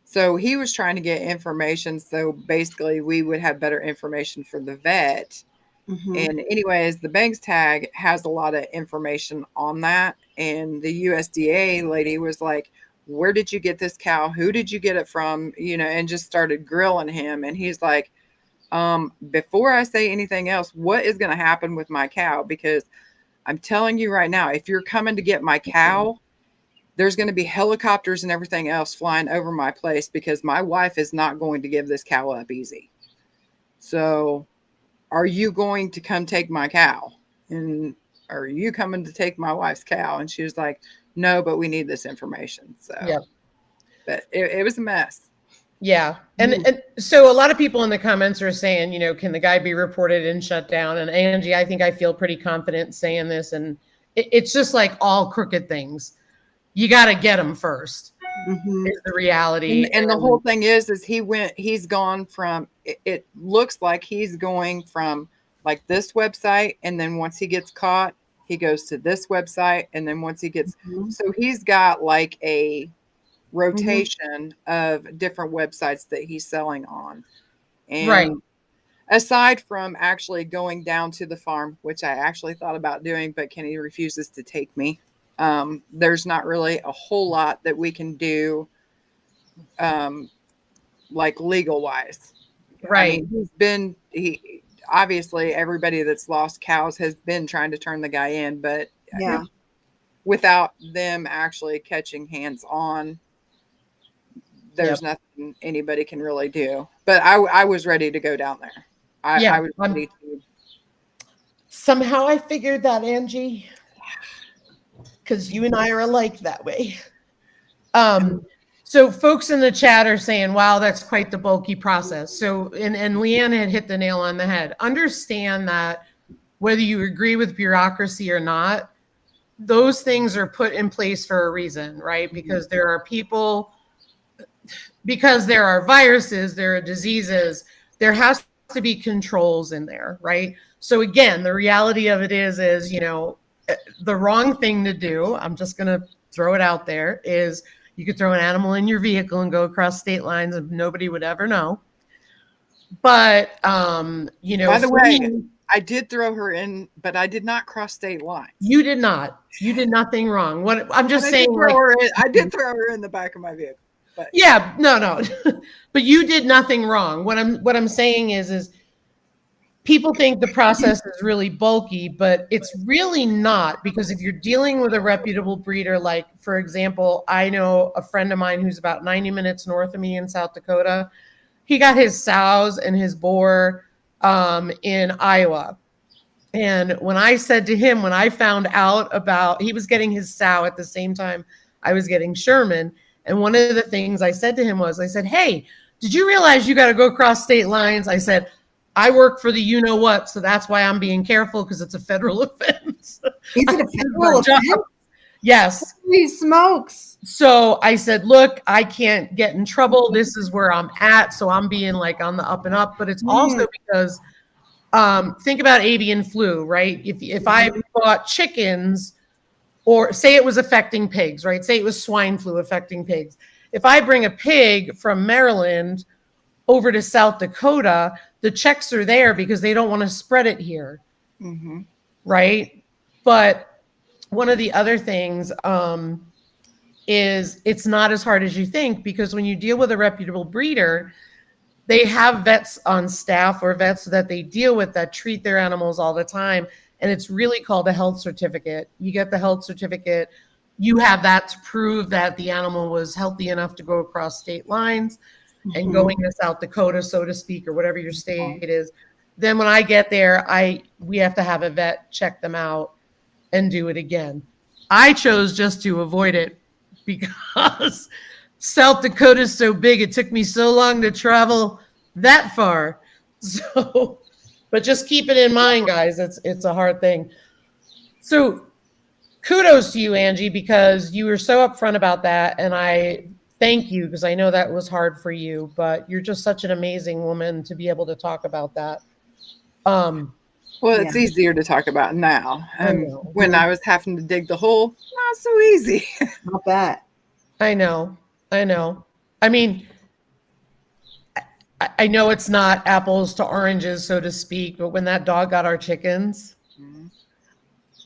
Speaker 3: So he was trying to get information. So basically we would have better information for the vet. Mm-hmm. And anyways, the banks tag has a lot of information on that. And the USDA lady was like, where did you get this cow? Who did you get it from? And just started grilling him. And he's like, before I say anything else, what is going to happen with my cow? Because I'm telling you right now, if you're coming to get my cow, there's going to be helicopters and everything else flying over my place, because my wife is not going to give this cow up easy. So are you going to come take my cow? And are you coming to take my wife's cow? And she was like, no, but we need this information. So,
Speaker 1: Yep.
Speaker 3: But it was a mess.
Speaker 1: Yeah. And so a lot of people in the comments are saying, you know, can the guy be reported and shut down? And Angie, I think I feel pretty confident saying this. And it's just like all crooked things. You got to get him first. Is the reality.
Speaker 3: And the whole thing is he's gone from, it looks like he's going from like this website. And then once he gets caught, he goes to this website. And then once he gets, so he's got like a rotation of different websites that he's selling on. And aside from actually going down to the farm, which I actually thought about doing, but Kenny refuses to take me. There's not really a whole lot that we can do, like legal wise.
Speaker 1: Right.
Speaker 3: I mean, he obviously everybody that's lost cows has been trying to turn the guy in, but without them actually catching hands on, there's nothing anybody can really do. But I was ready to go down there. I was ready to.
Speaker 1: Somehow I figured that, Angie, because you and I are alike that way. So folks in the chat are saying, wow, that's quite the bulky process. So, and Leanne had hit the nail on the head. Understand that whether you agree with bureaucracy or not, those things are put in place for a reason, right? Because there are people, because there are viruses, there are diseases, there has to be controls in there, right? So again, the reality of it is, you know, the wrong thing to do, I'm just going to throw it out there, is you could throw an animal in your vehicle and go across state lines and nobody would ever know. But, you know.
Speaker 3: By the way, I did throw her in, but I did not cross state lines.
Speaker 1: You did not. You did nothing wrong. What I'm just saying.
Speaker 3: I did throw her in the back of my vehicle. But.
Speaker 1: Yeah, no. But you did nothing wrong. What I'm saying is people think the process is really bulky, but it's really not, because if you're dealing with a reputable breeder, like, for example, I know a friend of mine who's about 90 minutes north of me in South Dakota. He got his sows and his boar in Iowa. And when I said to him, when I found out about, he was getting his sow at the same time I was getting Sherman. And one of the things I said to him was, I said, hey, did you realize you got to go across state lines? I said, I work for the you-know-what, so that's why I'm being careful, because it's a federal offense.
Speaker 2: Is it a federal offense?
Speaker 1: Yes.
Speaker 2: Holy smokes.
Speaker 1: So I said, look, I can't get in trouble. This is where I'm at. So I'm being like on the up and up. But it's also because think about avian flu, right? If I bought chickens, or say it was affecting pigs, right? Say it was swine flu affecting pigs. If I bring a pig from Maryland over to South Dakota, the checks are there because they don't want to spread it here, right? But one of the other things is it's not as hard as you think, because when you deal with a reputable breeder, they have vets on staff or vets that they deal with that treat their animals all the time. And it's really called a health certificate. You get the health certificate. You have that to prove that the animal was healthy enough to go across state lines and going to South Dakota, so to speak, or whatever your state is. Then when I get there, we have to have a vet check them out and do it again. I chose just to avoid it because South Dakota is so big. It took me so long to travel that far. So, but just keep it in mind, guys. It's a hard thing. So kudos to you, Angie, because you were so upfront about that. And I thank you, because I know that was hard for you, but you're just such an amazing woman to be able to talk about that.
Speaker 3: Well, it's easier to talk about now. When I was having to dig the hole, not so easy.
Speaker 2: Not bad.
Speaker 1: I know. I mean, I know it's not apples to oranges, so to speak, but when that dog got our chickens,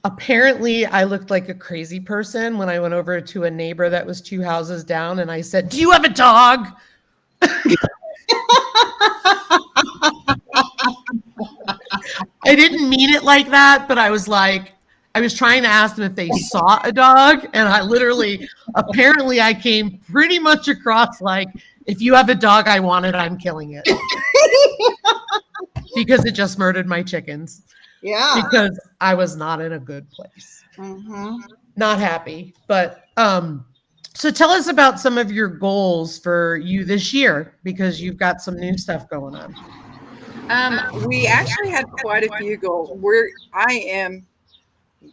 Speaker 1: apparently I looked like a crazy person when I went over to a neighbor that was 2 houses down, and I said, do you have a dog? I didn't mean it like that, but I was trying to ask them if they saw a dog, and apparently I came pretty much across like, if you have a dog I want it, I'm killing it. Because it just murdered my chickens.
Speaker 2: Yeah.
Speaker 1: because I was not in a good place.
Speaker 2: Mm-hmm.
Speaker 1: Not happy. But so tell us about some of your goals for you this year, because you've got some new stuff going on.
Speaker 3: We actually had quite a few goals.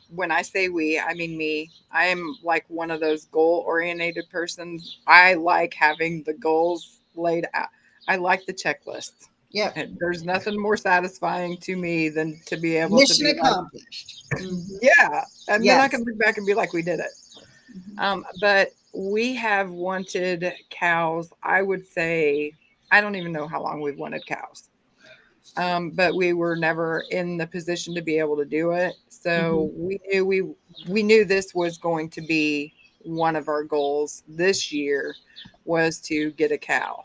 Speaker 3: When I say we, I mean me. I am like one of those goal-oriented persons. I like having the goals laid out. I like the checklist.
Speaker 2: Yep.
Speaker 3: And there's nothing more satisfying to me than to be able
Speaker 2: Mission
Speaker 3: to be
Speaker 2: accomplished.
Speaker 3: like, yeah. And then I
Speaker 2: Yes.
Speaker 3: can look back and be like, we did it. But we have wanted cows, I would say, I don't even know how long we've wanted cows. But we were never in the position to be able to do it. So we knew this was going to be one of our goals this year, was to get a cow.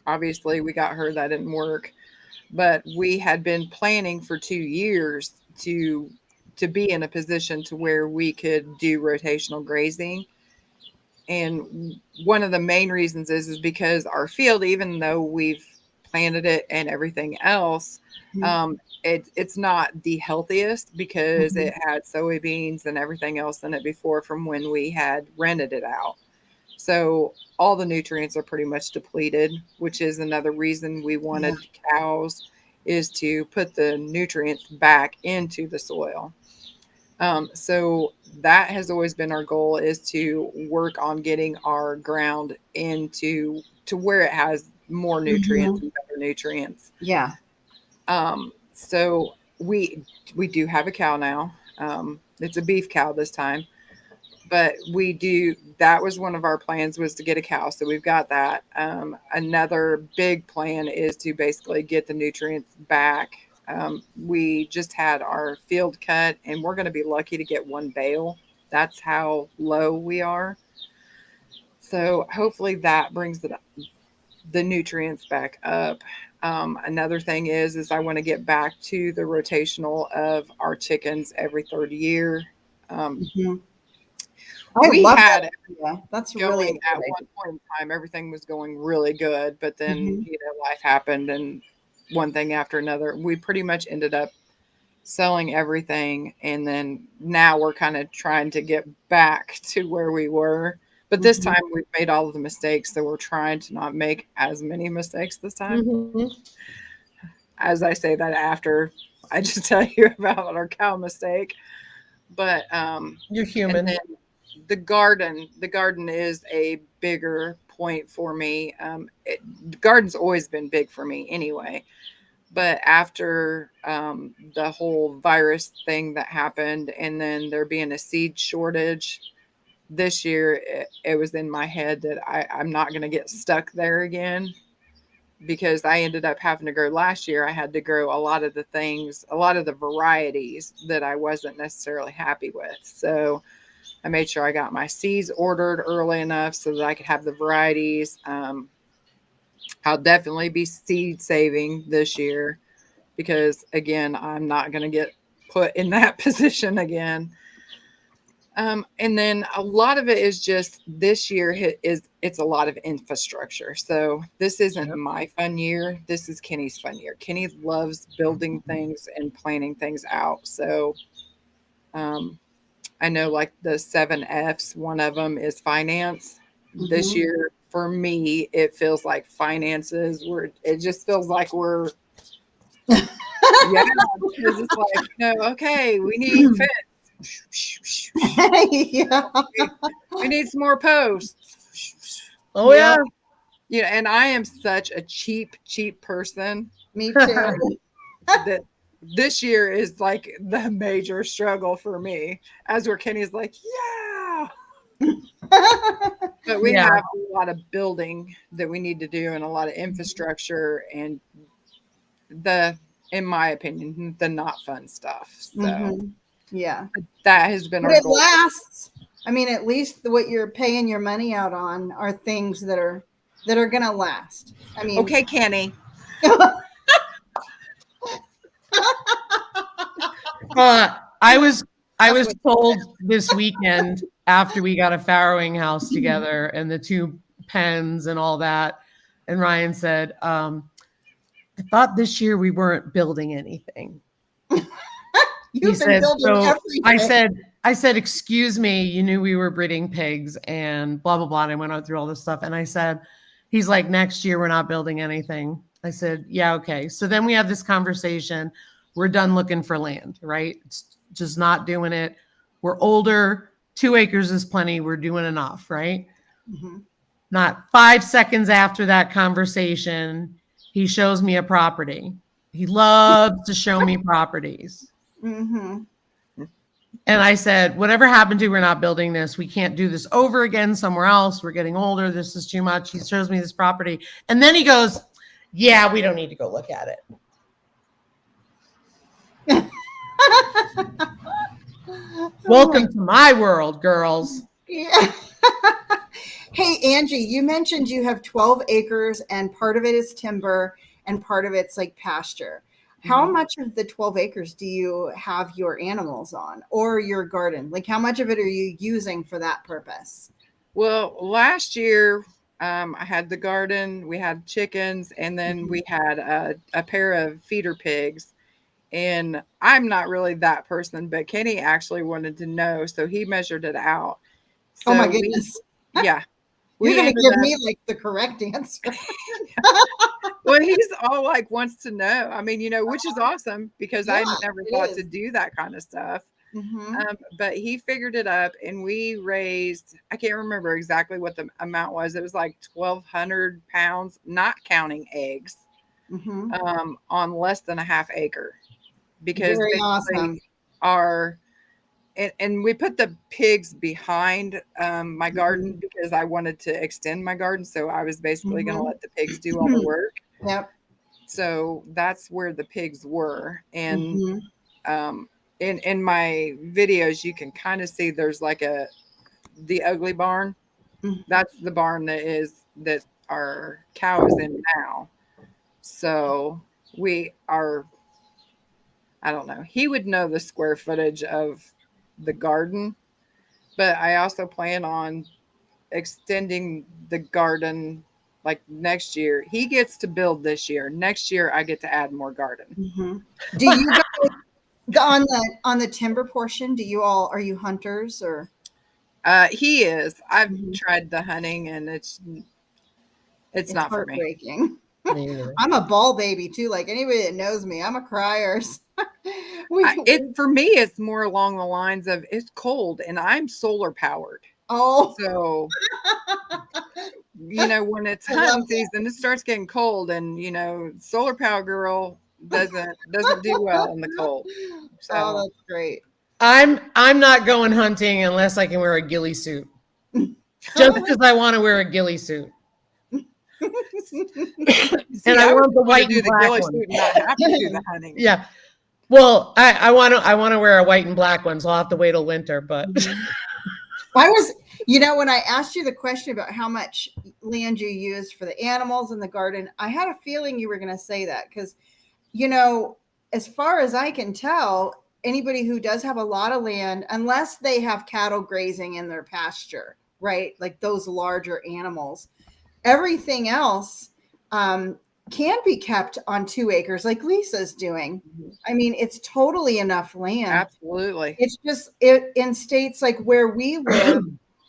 Speaker 3: Obviously we got her, that didn't work, but we had been planning for 2 years to be in a position to where we could do rotational grazing. And one of the main reasons is because our field, even though we've planted it and everything else, it's not the healthiest because it had soybeans and everything else in it before from when we had rented it out. So all the nutrients are pretty much depleted, which is another reason we wanted cows, is to put the nutrients back into the soil. So that has always been our goal, is to work on getting our ground into to where it has more nutrients and better nutrients.
Speaker 2: Yeah.
Speaker 3: So we do have a cow now. It's a beef cow this time, but that was one of our plans, was to get a cow. So we've got that. Another big plan is to basically get the nutrients back. We just had our field cut, and we're going to be lucky to get one bale. That's how low we are. So hopefully that brings the nutrients back up. Another thing is I want to get back to the rotational of our chickens every third year. We
Speaker 2: love
Speaker 3: had
Speaker 2: that. Yeah, that's
Speaker 3: going
Speaker 2: really
Speaker 3: at one point in time, everything was going really good, but then life happened, and one thing after another. We pretty much ended up selling everything, and then now we're kind of trying to get back to where we were. But this time we've made all of the mistakes, so we're trying to not make as many mistakes this time. As I say that after I just tell you about our cow mistake. But
Speaker 1: You're human.
Speaker 3: And then the garden is a bigger point for me. The garden's always been big for me anyway. But after the whole virus thing that happened, and then there being a seed shortage this year, it was in my head that I'm not going to get stuck there again, because I ended up having to grow last year. I had to grow a lot of the varieties that I wasn't necessarily happy with. So I made sure I got my seeds ordered early enough so that I could have the varieties. I'll definitely be seed saving this year, because again, I'm not going to get put in that position again. And then a lot of it is just this year it's a lot of infrastructure. So this isn't my fun year. This is Kenny's fun year. Kenny loves building things and planning things out. So I know, like the 7 F's, one of them is finance. This year for me, it feels like finances. It just feels like we're because it's like, okay, we need fence. we need some more posts.
Speaker 1: Oh yeah.
Speaker 3: Yeah, and I am such a cheap person.
Speaker 2: Me too.
Speaker 3: That this year is like the major struggle for me, as where Kenny's like, yeah. But we have a lot of building that we need to do, and a lot of infrastructure, and in my opinion, the not fun stuff. So
Speaker 2: yeah,
Speaker 3: that has been
Speaker 2: but
Speaker 3: our goal.
Speaker 2: Lasts. I mean, at least what you're paying your money out on are things that are gonna last. I mean,
Speaker 3: okay, Kenny.
Speaker 1: I was told this weekend, after we got a farrowing house together and the 2 pens and all that, and Ryan said, I thought this year we weren't building anything.
Speaker 2: You've been building everything.
Speaker 1: I said, excuse me, you knew we were breeding pigs and blah, blah, blah. And I went out through all this stuff. And I said, he's like, next year we're not building anything. I said, yeah, okay. So then we have this conversation. We're done looking for land, right? It's just not doing it. We're older. 2 acres is plenty. We're doing enough, right?
Speaker 2: Mm-hmm.
Speaker 1: Not 5 seconds after that conversation, he shows me a property. He loves to show me properties.
Speaker 2: Mm-hmm.
Speaker 1: And I said, whatever happened to, we're not building this. We can't do this over again somewhere else. We're getting older. This is too much. He shows me this property. And then he goes, yeah, we don't need to go look at it. Welcome to my world, girls.
Speaker 2: Yeah. Hey, Angie, you mentioned you have 12 acres and part of it is timber and part of it's like pasture. How much of the 12 acres do you have your animals on or your garden? Like how much of it are you using for that purpose?
Speaker 3: Well, last year I had the garden, we had chickens, and then we had a pair of feeder pigs. And I'm not really that person, but Kenny actually wanted to know, so he measured it out. So
Speaker 2: oh my goodness.
Speaker 3: Yeah.
Speaker 2: You're going to give me like the correct answer.
Speaker 3: Well, he's all like wants to know. I mean, which is awesome because I never thought to do that kind of stuff.
Speaker 2: Mm-hmm.
Speaker 3: But he figured it up and we raised, I can't remember exactly what the amount was. It was like 1,200 pounds, not counting eggs, on less than a half acre. Because
Speaker 2: very
Speaker 3: they
Speaker 2: awesome.
Speaker 3: are, and we put the pigs behind my garden because I wanted to extend my garden. So I was basically going to let the pigs do all the work.
Speaker 2: Yep.
Speaker 3: So that's where the pigs were. And in my videos, you can kind of see there's like the ugly barn. That's the barn that our cow is in now. So we are, I don't know. He would know the square footage of the garden, but I also plan on extending the garden like next year. He gets to build this year. Next year, I get to add more garden.
Speaker 2: Do you guys, on the timber portion? Are you hunters or?
Speaker 3: He is. I've tried the hunting, and it's not for me.
Speaker 2: I'm a ball baby too. Like anybody that knows me, I'm a crier.
Speaker 3: For me, it's more along the lines of it's cold and I'm solar powered.
Speaker 2: Oh,
Speaker 3: so when it's hunting season, it starts getting cold, and solar power girl doesn't do well in the cold. So
Speaker 2: that's great.
Speaker 1: I'm not going hunting unless I can wear a ghillie suit. Just because I want to wear a ghillie suit.
Speaker 3: And I want the white and black one. Suit and not have to do the hunting.
Speaker 1: Yeah. Well, I want to wear a white and black one, so I'll have to wait till winter. But
Speaker 2: I was, when I asked you the question about how much land you used for the animals in the garden, I had a feeling you were going to say that because, as far as I can tell, anybody who does have a lot of land, unless they have cattle grazing in their pasture, right? Like those larger animals, everything else can be kept on 2 acres like Lisa's doing. I mean, it's totally enough land.
Speaker 3: Absolutely.
Speaker 2: It's just in states like where we live,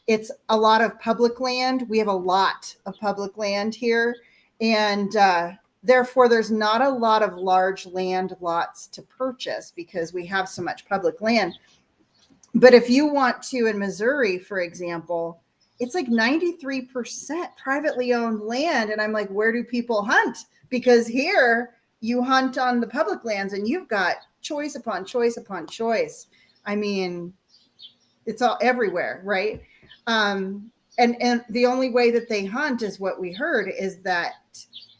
Speaker 2: it's a lot of public land. We have a lot of public land here. And therefore, there's not a lot of large land lots to purchase because we have so much public land. But if you want to, in Missouri, for example, it's like 93% privately owned land. And I'm like, where do people hunt? Because here you hunt on the public lands and you've got choice upon choice upon choice. I mean, it's all everywhere, right? And the only way that they hunt is what we heard is that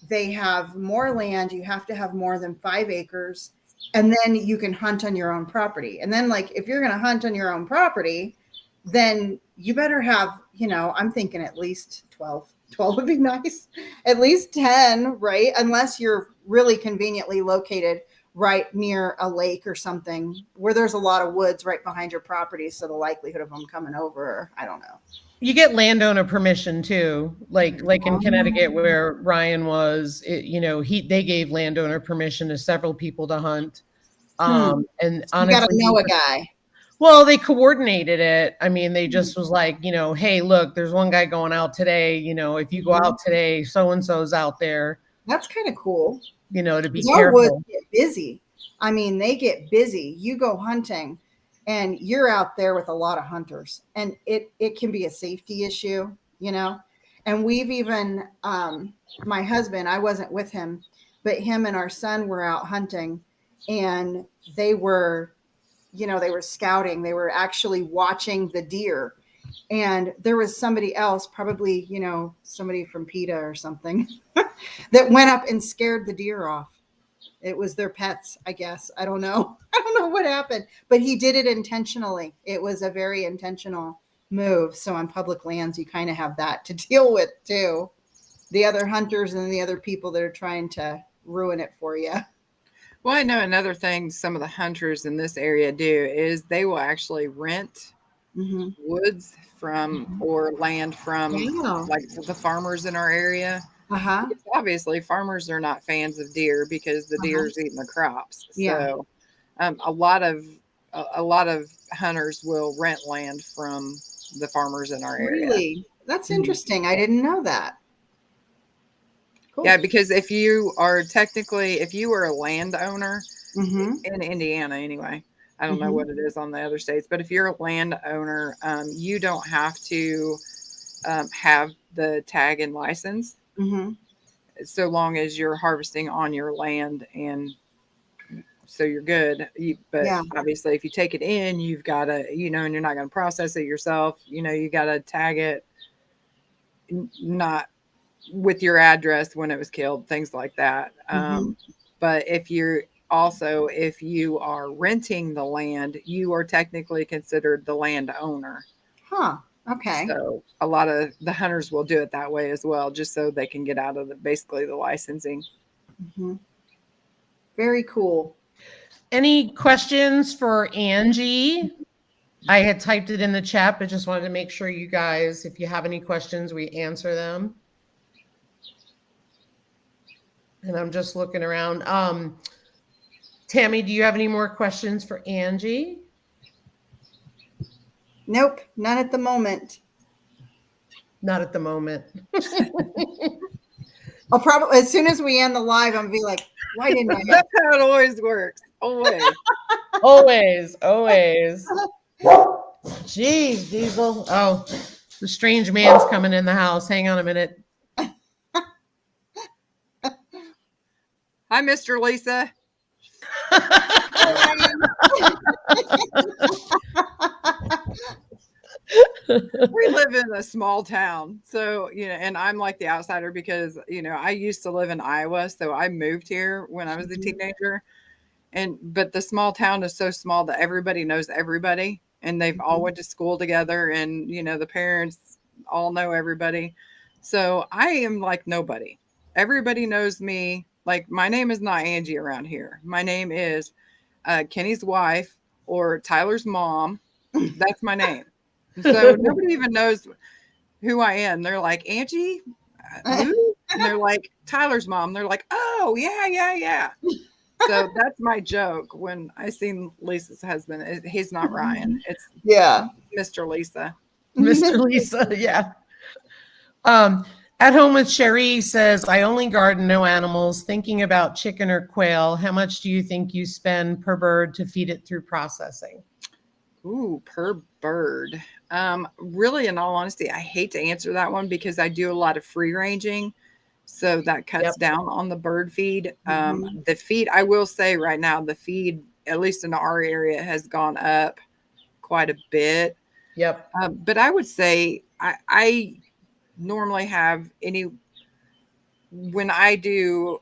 Speaker 2: they have more land. You have to have more than 5 acres. And then you can hunt on your own property. And then like, if you're going to hunt on your own property, then you better have, I'm thinking at least 12. 12 would be nice. At least 10, right? Unless you're really conveniently located right near a lake or something where there's a lot of woods right behind your property. So the likelihood of them coming over, I don't know.
Speaker 1: You get landowner permission too, like in Connecticut where Ryan was. They gave landowner permission to several people to hunt. And honestly,
Speaker 2: you got to know a guy.
Speaker 1: Well, they coordinated it. I mean, they just was like, hey, look, there's one guy going out today. If you go out today, so and so's out there.
Speaker 2: That's kind of cool.
Speaker 1: To be
Speaker 2: Our woods
Speaker 1: careful.
Speaker 2: get busy. I mean, they get busy. You go hunting and you're out there with a lot of hunters, and it can be a safety issue, and we've even, my husband, I wasn't with him, but him and our son were out hunting, and they were scouting. They were actually watching the deer, and there was somebody else, probably, somebody from PETA or something that went up and scared the deer off. It was their pets, I guess. I don't know. I don't know what happened, but he did it intentionally. It was a very intentional move. So on public lands, you kind of have that to deal with too. The other hunters and the other people that are trying to ruin it for you.
Speaker 3: Well, I know another thing some of the hunters in this area do is they will actually rent woods from or land from like the farmers in our area. Obviously, farmers are not fans of deer because the deer's eating the crops. So a lot of hunters will rent land from the farmers in our area.
Speaker 2: Really? That's interesting. I didn't know that.
Speaker 3: Cool. Yeah, because if you are a landowner in Indiana anyway, I don't know what it is on the other states, but if you're a landowner, you don't have to have the tag and license so long as you're harvesting on your land, and so you're good. But obviously if you take it in, you've got to, and you're not going to process it yourself, you got to tag it not with your address when it was killed, things like that. But if you are renting the land, you are technically considered the landowner.
Speaker 2: Okay.
Speaker 3: So a lot of the hunters will do it that way as well, just so they can get out of basically the licensing.
Speaker 2: Very cool.
Speaker 1: Any questions for Angie? I had typed it in the chat, but just wanted to make sure you guys, if you have any questions, we answer them. And I'm just looking around. Tammy, do you have any more questions for Angie?
Speaker 2: Nope, not at the moment.
Speaker 1: Not at the moment.
Speaker 2: I'll probably, as soon as we end the live, I'm gonna be like, why didn't I?
Speaker 3: That's how it always works. Always.
Speaker 1: Always. Jeez, Diesel. Oh, the strange man's coming in the house. Hang on a minute.
Speaker 3: Hi, Mr. Lisa. We live in a small town, so and I'm like the outsider because I used to live in Iowa, so I moved here when I was a teenager, but the small town is so small that everybody knows everybody, and they've all went to school together, and the parents all know everybody, so I am like nobody. Everybody knows me. Like, my name is not Angie around here. My name is Kenny's wife or Tyler's mom. That's my name. So nobody even knows who I am. They're like, Angie? Who? And they're like, Tyler's mom. They're like, oh, yeah. So that's my joke when I seen Lisa's husband. He's not Ryan. It's Mr. Lisa.
Speaker 1: Mr. Lisa, yeah. At Home with Cherie says, I only garden, no animals. Thinking about chicken or quail, how much do you think you spend per bird to feed it through processing?
Speaker 3: Ooh, per bird. Really, in all honesty, I hate to answer that one because I do a lot of free ranging. So that cuts down on the bird feed. The feed, I will say right now, the feed, at least in our area, has gone up quite a bit. But I would say I normally have when I do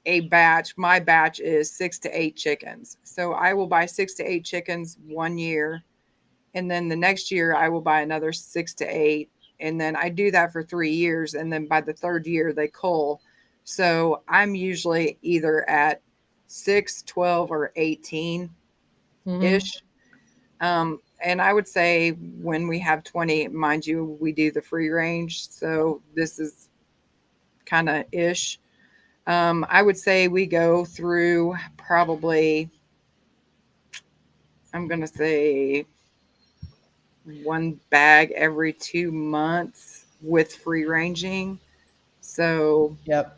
Speaker 3: a batch, my batch is 6 to 8 chickens. So I will buy 6 to 8 chickens one year. And then the next year I will buy another 6 to 8. And then I do that for 3 years. And then by the third year they cull. So I'm usually either at 6, 12, or 18
Speaker 1: Mhm.
Speaker 3: ish. And I would say when we have 20, mind you, we do the free range. So this is kind of ish. I would say we go through probably, I'm going to say 1 bag every 2 months with free ranging. So
Speaker 1: Yep.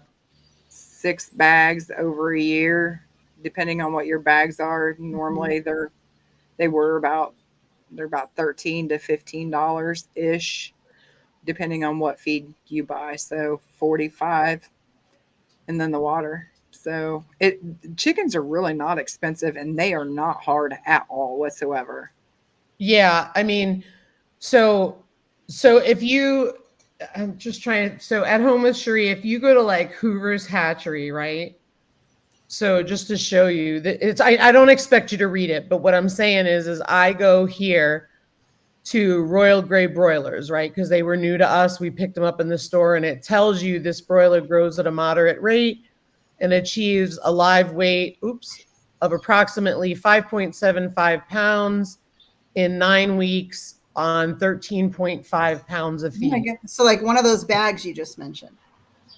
Speaker 3: 6 bags over a year, depending on what your bags are. Normally they're about $13 to $15 ish, depending on what feed you buy. So 45, and then the water. So chickens are really not expensive, and they are not hard at all whatsoever.
Speaker 1: Yeah, I mean, so if you, I'm just trying. So at home with Cherie, if you go to like Hoover's Hatchery, right? So just to show you that I don't expect you to read it, but what I'm saying is I go here to Royal Grey broilers, right? Because they were new to us. We picked them up in the store, and it tells you this broiler grows at a moderate rate and achieves a live weight, of approximately 5.75 pounds in 9 weeks on 13.5 pounds of
Speaker 2: Oh my
Speaker 1: feed.
Speaker 2: goodness. So like one of those bags you just mentioned.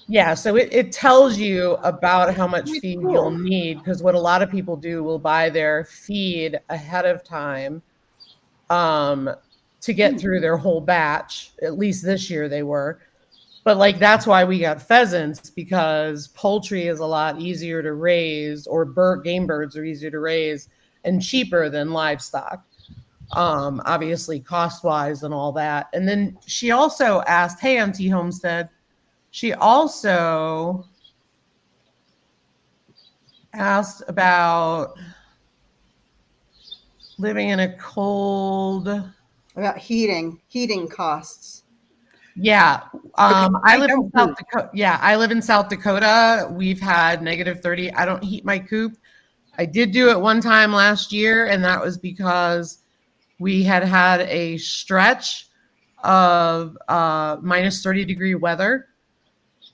Speaker 1: Yeah, so it tells you about how much
Speaker 2: Very
Speaker 1: feed
Speaker 2: cool.
Speaker 1: you'll need, because what a lot of people do will buy their feed ahead of time to get through their whole batch. At least this year they were. But like that's why we got pheasants, because poultry is a lot easier to raise, or game birds are easier to raise and cheaper than livestock. Obviously cost wise and all that. And then she also asked, hey, Auntie Homestead, she also asked about living in a cold.
Speaker 2: About heating costs.
Speaker 1: Yeah.
Speaker 3: Okay,
Speaker 1: I live in South
Speaker 3: coop.
Speaker 1: Dakota. Yeah, I live in South Dakota. We've had -30. I don't heat my coop. I did do it one time last year, and that was because we had a stretch of -30-degree weather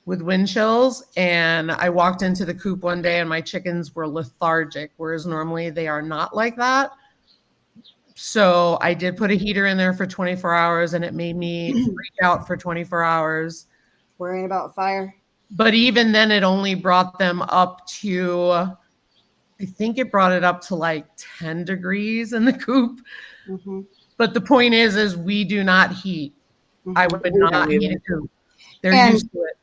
Speaker 1: with wind chills, and I walked into the coop one day and my chickens were lethargic, whereas normally they are not like that. So I did put a heater in there for 24 hours, and it made me freak out for 24 hours.
Speaker 2: Worrying about fire.
Speaker 1: But even then, it only brought them up to, I think it brought it up to like 10 degrees in the coop.
Speaker 2: Mm-hmm.
Speaker 1: But the point is we do not heat.
Speaker 2: Mm-hmm.
Speaker 1: I would not heat a coop. They're used to it.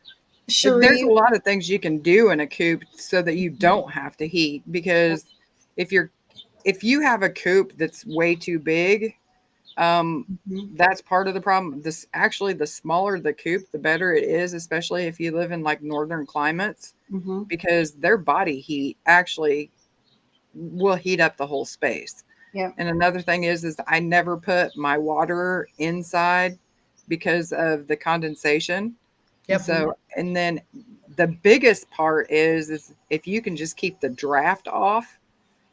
Speaker 2: Cherie,
Speaker 3: There's a lot of things you can do in a coop so that you don't have to heat, because if you have a coop that's way too big, that's part of the problem. The smaller the coop, the better it is, especially if you live in like northern climates, because their body heat actually will heat up the whole space.
Speaker 2: Yeah.
Speaker 3: And another thing is I never put my water inside because of the condensation.
Speaker 1: Yep.
Speaker 3: So, and then the biggest part is if you can just keep the draft off,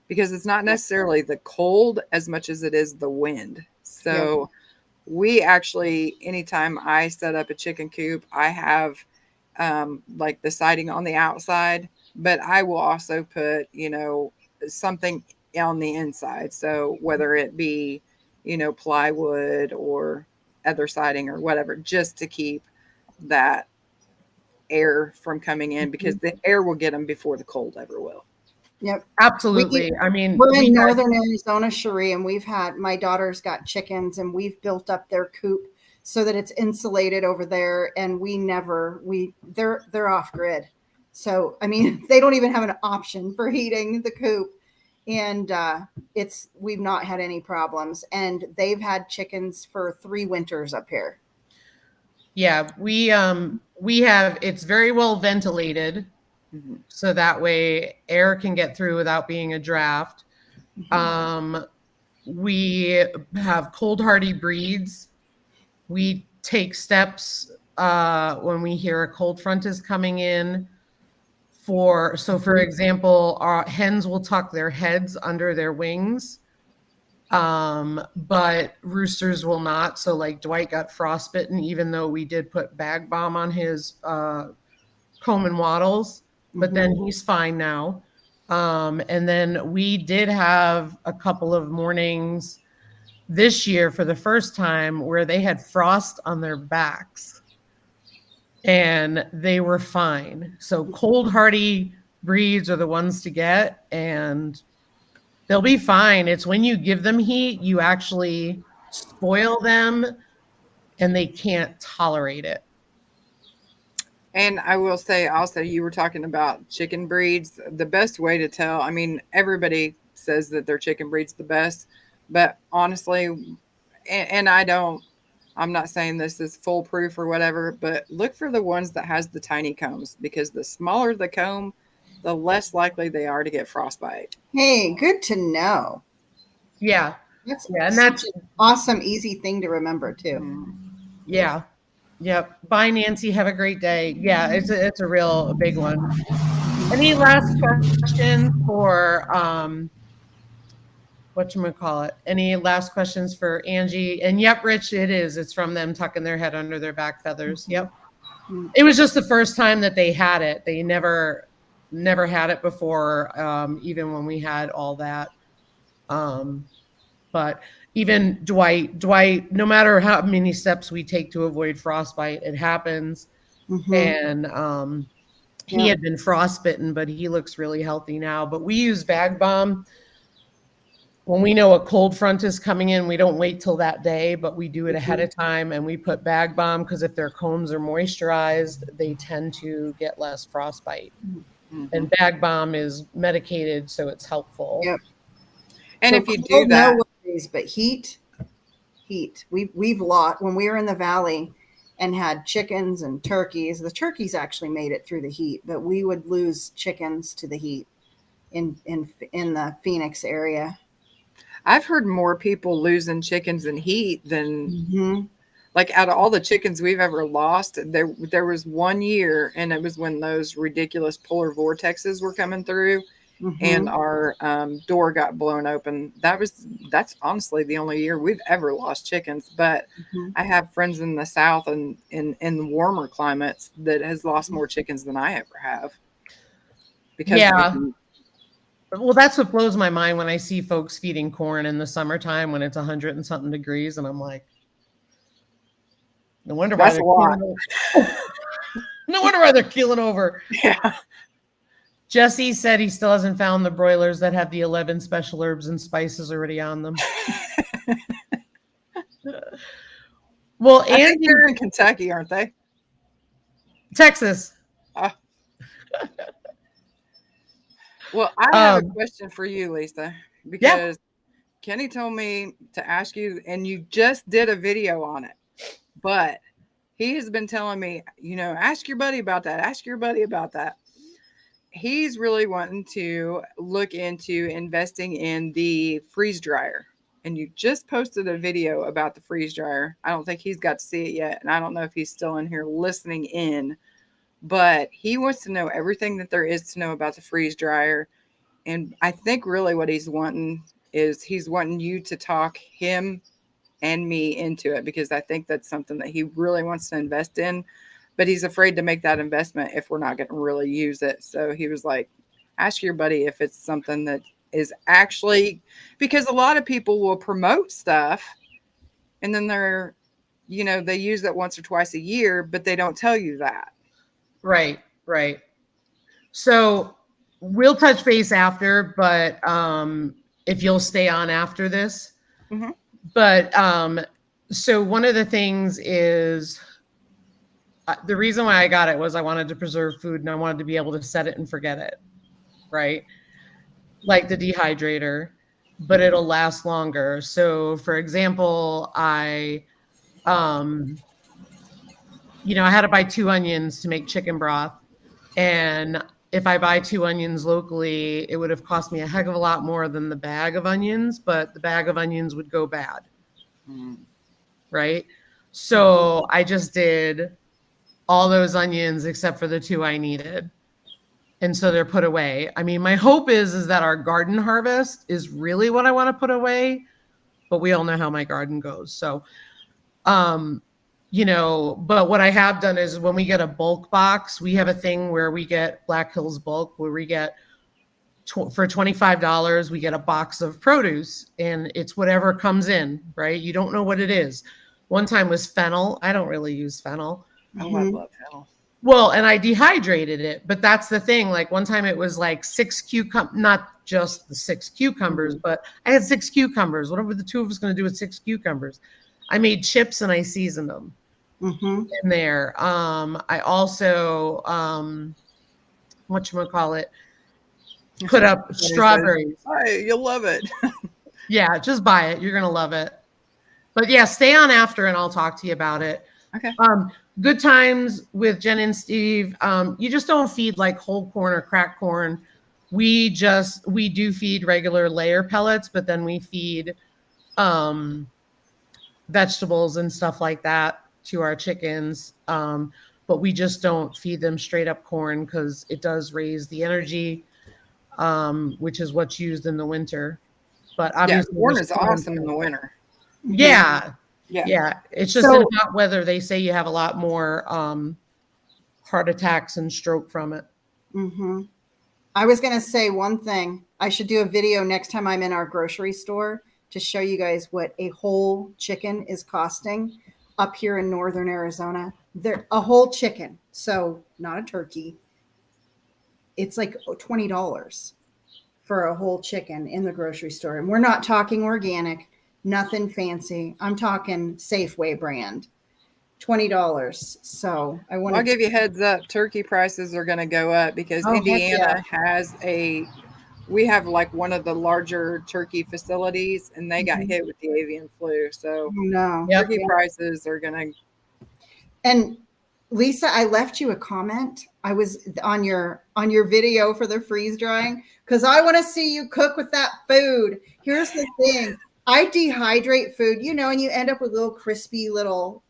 Speaker 3: because it's not necessarily the cold as much as it is the wind. So we actually, anytime I set up a chicken coop, I have like the siding on the outside, but I will also put, something on the inside. So whether it be, plywood or other siding or whatever, just to keep that air from coming in, because the air will get them before the cold ever will.
Speaker 2: Yep.
Speaker 1: Absolutely.
Speaker 2: We're in northern Arizona, Cherie, and my daughter's got chickens, and we've built up their coop so that it's insulated over there, and they're off grid. So, I mean, they don't even have an option for heating the coop. And we've not had any problems, and they've had chickens for 3 winters up here.
Speaker 1: Yeah, we have, it's very well ventilated. So that way air can get through without being a draft. We have cold hardy breeds. We take steps when we hear a cold front is coming in. For example, our hens will tuck their heads under their wings, but roosters will not. So like Dwight got frostbitten, even though we did put bag balm on his comb and wattles, but then he's fine now. And then we did have a couple of mornings this year for the first time where they had frost on their backs and they were fine. So cold hardy breeds are the ones to get, and they'll be fine. It's when you give them heat, you actually spoil them and they can't tolerate it.
Speaker 3: And I will say also, you were talking about chicken breeds. The best way to tell, I mean, everybody says that their chicken breed's the best, but honestly, and I'm not saying this is foolproof or whatever, but look for the ones that has the tiny combs, because the smaller the comb, the less likely they are to get frostbite.
Speaker 2: Hey, good to know.
Speaker 1: Yeah.
Speaker 2: And that's an awesome, easy thing to remember too.
Speaker 1: Yeah. Yep. Bye, Nancy. Have a great day. Yeah, it's a real big one. Any last questions for whatchamacallit? Any last questions for Angie? And yep, Rich, it is. It's from them tucking their head under their back feathers. Yep. It was just the first time that they had it. They never had it before, even when we had all that. But even Dwight, no matter how many steps we take to avoid frostbite, it happens. And he had been frostbitten, but he looks really healthy now. But we use bag balm when we know a cold front is coming in. We don't wait till that day, but we do it ahead of time, and we put bag balm because if their combs are moisturized, they tend to get less frostbite. And bag balm is medicated, so it's helpful.
Speaker 2: Yep.
Speaker 3: And so if you do that,
Speaker 2: but heat. We've lost when we were in the valley and had chickens and turkeys. The turkeys actually made it through the heat, but we would lose chickens to the heat in the Phoenix area.
Speaker 3: I've heard more people losing chickens in heat than like out of all the chickens we've ever lost. There was 1 year, and it was when those ridiculous polar vortexes were coming through. And our door got blown open. That's honestly the only year we've ever lost chickens. But I have friends in the South and in warmer climates that has lost more chickens than I ever have. Because
Speaker 1: well, that's what blows my mind when I see folks feeding corn in the summertime when it's 100 and something degrees, and I'm like, no wonder why they're keeling over. No wonder why they're keeling over.
Speaker 3: Yeah.
Speaker 1: Jesse said he still hasn't found the broilers that have the 11 special herbs and spices already on them. Well,
Speaker 3: I think they're in Kentucky, aren't they?
Speaker 1: Texas.
Speaker 3: Well, I have a question for you, Lisa, because Kenny told me to ask you, and you just did a video on it, but he has been telling me, ask your buddy about that. Ask your buddy about that. He's really wanting to look into investing in the freeze dryer. And you just posted a video about the freeze dryer. I don't think he's got to see it yet. And I don't know if he's still in here listening in, but he wants to know everything that there is to know about the freeze dryer. And I think really what he's wanting is he's wanting you to talk him and me into it, because I think that's something that he really wants to invest in. But he's afraid to make that investment if we're not going to really use it. So he was like, ask your buddy if it's something that is actually, because a lot of people will promote stuff and then they use it once or twice a year, but they don't tell you that.
Speaker 1: Right. So we'll touch base after, but if you'll stay on after this. But so one of the things is, the reason why I got it was I wanted to preserve food and I wanted to be able to set it and forget it, right? Like the dehydrator, but it'll last longer. So for example, I had to buy 2 onions to make chicken broth. And if I buy 2 onions locally, it would have cost me a heck of a lot more than the bag of onions, but the bag of onions would go bad, right? So I just did all those onions except for the 2 I needed. And so they're put away. I mean, my hope is that our garden harvest is really what I want to put away, but we all know how my garden goes. So, but what I have done is when we get a bulk box, we have a thing where we get Black Hills bulk, where we get for $25, we get a box of produce, and it's whatever comes in, right? You don't know what it is. One time was fennel. I don't really use fennel.
Speaker 3: I love fennel.
Speaker 1: Well, and I dehydrated it, but that's the thing. Like one time it was like 6 cucumbers, not just the 6 cucumbers, but I had 6 cucumbers. What were the two of us going to do with 6 cucumbers? I made chips and I seasoned them in there. I also, whatchamacallit, put up strawberries.
Speaker 3: Hey, you'll love it.
Speaker 1: Yeah, just buy it. You're going to love it. But yeah, stay on after and I'll talk to you about it.
Speaker 3: Okay.
Speaker 1: Good times with Jen and Steve. You just don't feed like whole corn or cracked corn. We do feed regular layer pellets, but then we feed vegetables and stuff like that to our chickens. But we just don't feed them straight up corn because it does raise the energy, which is what's used in the winter. But obviously,
Speaker 3: corn is awesome in the winter.
Speaker 1: Yeah. It's just in hot weather. They say you have a lot more heart attacks and stroke from it.
Speaker 2: I was going to say one thing. I should do a video next time I'm in our grocery store to show you guys what a whole chicken is costing up here in northern Arizona. A whole chicken, so not a turkey. It's like $20 for a whole chicken in the grocery store. And we're not talking organic, nothing fancy. I'm talking Safeway brand, $20. So I'll
Speaker 3: give you a heads up. Turkey prices are going to go up because Indiana has we have like one of the larger turkey facilities and they got hit with the avian flu. So turkey prices are going to.
Speaker 2: And Lisa, I left you a comment. I was on your video for the freeze drying because I want to see you cook with that food. Here's the thing. I dehydrate food, and you end up with little crispy little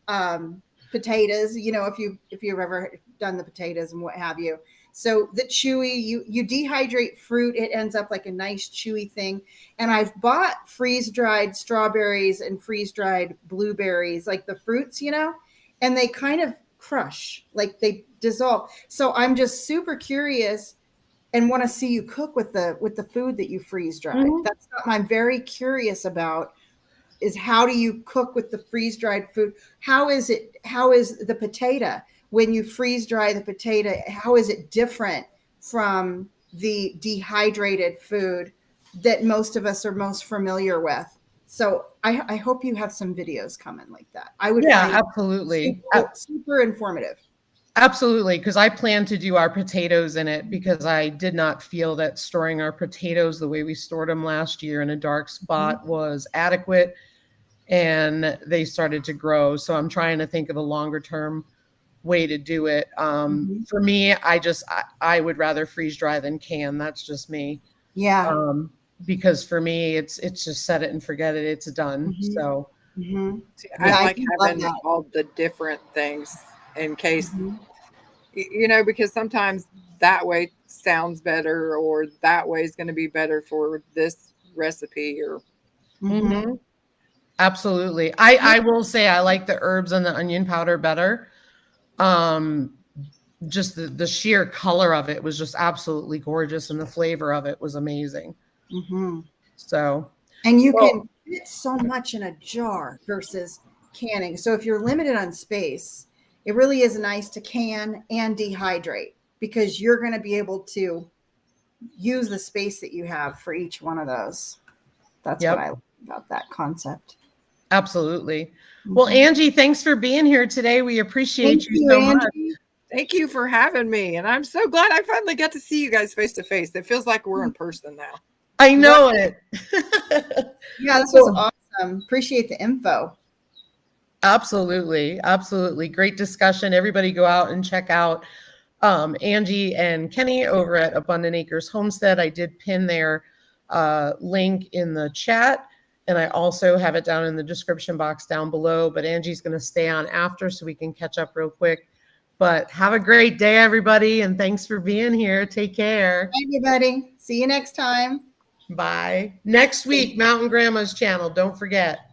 Speaker 2: potatoes, if you've ever done the potatoes and what have you. So the chewy, you dehydrate fruit, it ends up like a nice chewy thing. And I've bought freeze-dried strawberries and freeze-dried blueberries, like the fruits, and they kind of crush, like they dissolve. So I'm just super curious and want to see you cook with the food that you freeze dried. That's something I'm very curious about, is how do you cook with the freeze dried food? How is the potato when you freeze dry the potato? How is it different from the dehydrated food that most of us are most familiar with? So I hope you have some videos coming like that. I would find
Speaker 1: absolutely
Speaker 2: super informative.
Speaker 1: Absolutely, because I plan to do our potatoes in it because I did not feel that storing our potatoes the way we stored them last year in a dark spot was adequate, and they started to grow. So I'm trying to think of a longer term way to do it. For me, I would rather freeze dry than can. That's just me.
Speaker 2: Yeah.
Speaker 1: Because for me, it's just set it and forget it. It's done. So
Speaker 3: See, I like having all the different things in case, because sometimes that way sounds better or that way is going to be better for this recipe or.
Speaker 1: Absolutely. I will say I like the herbs and the onion powder better. Just the sheer color of it was just absolutely gorgeous and the flavor of it was amazing. So,
Speaker 2: and you can fit so much in a jar versus canning. So if you're limited on space, it really is nice to can and dehydrate because you're going to be able to use the space that you have for each one of those. That's what I like about that concept.
Speaker 1: Absolutely. Well, Angie, thanks for being here today. We appreciate you so much.
Speaker 3: Thank you for having me. And I'm so glad I finally got to see you guys face to face. It feels like we're in person now.
Speaker 1: I know it.
Speaker 2: Yeah, this was awesome. Appreciate the info.
Speaker 1: Absolutely. Absolutely. Great discussion. Everybody go out and check out Angie and Kenny over at Abundant Acres Homestead. I did pin their link in the chat, and I also have it down in the description box down below, but Angie's going to stay on after so we can catch up real quick. But have a great day, everybody, and thanks for being here. Take care.
Speaker 2: Bye, everybody. See you next time.
Speaker 1: Bye. Next week, Mountain Grandma's channel. Don't forget.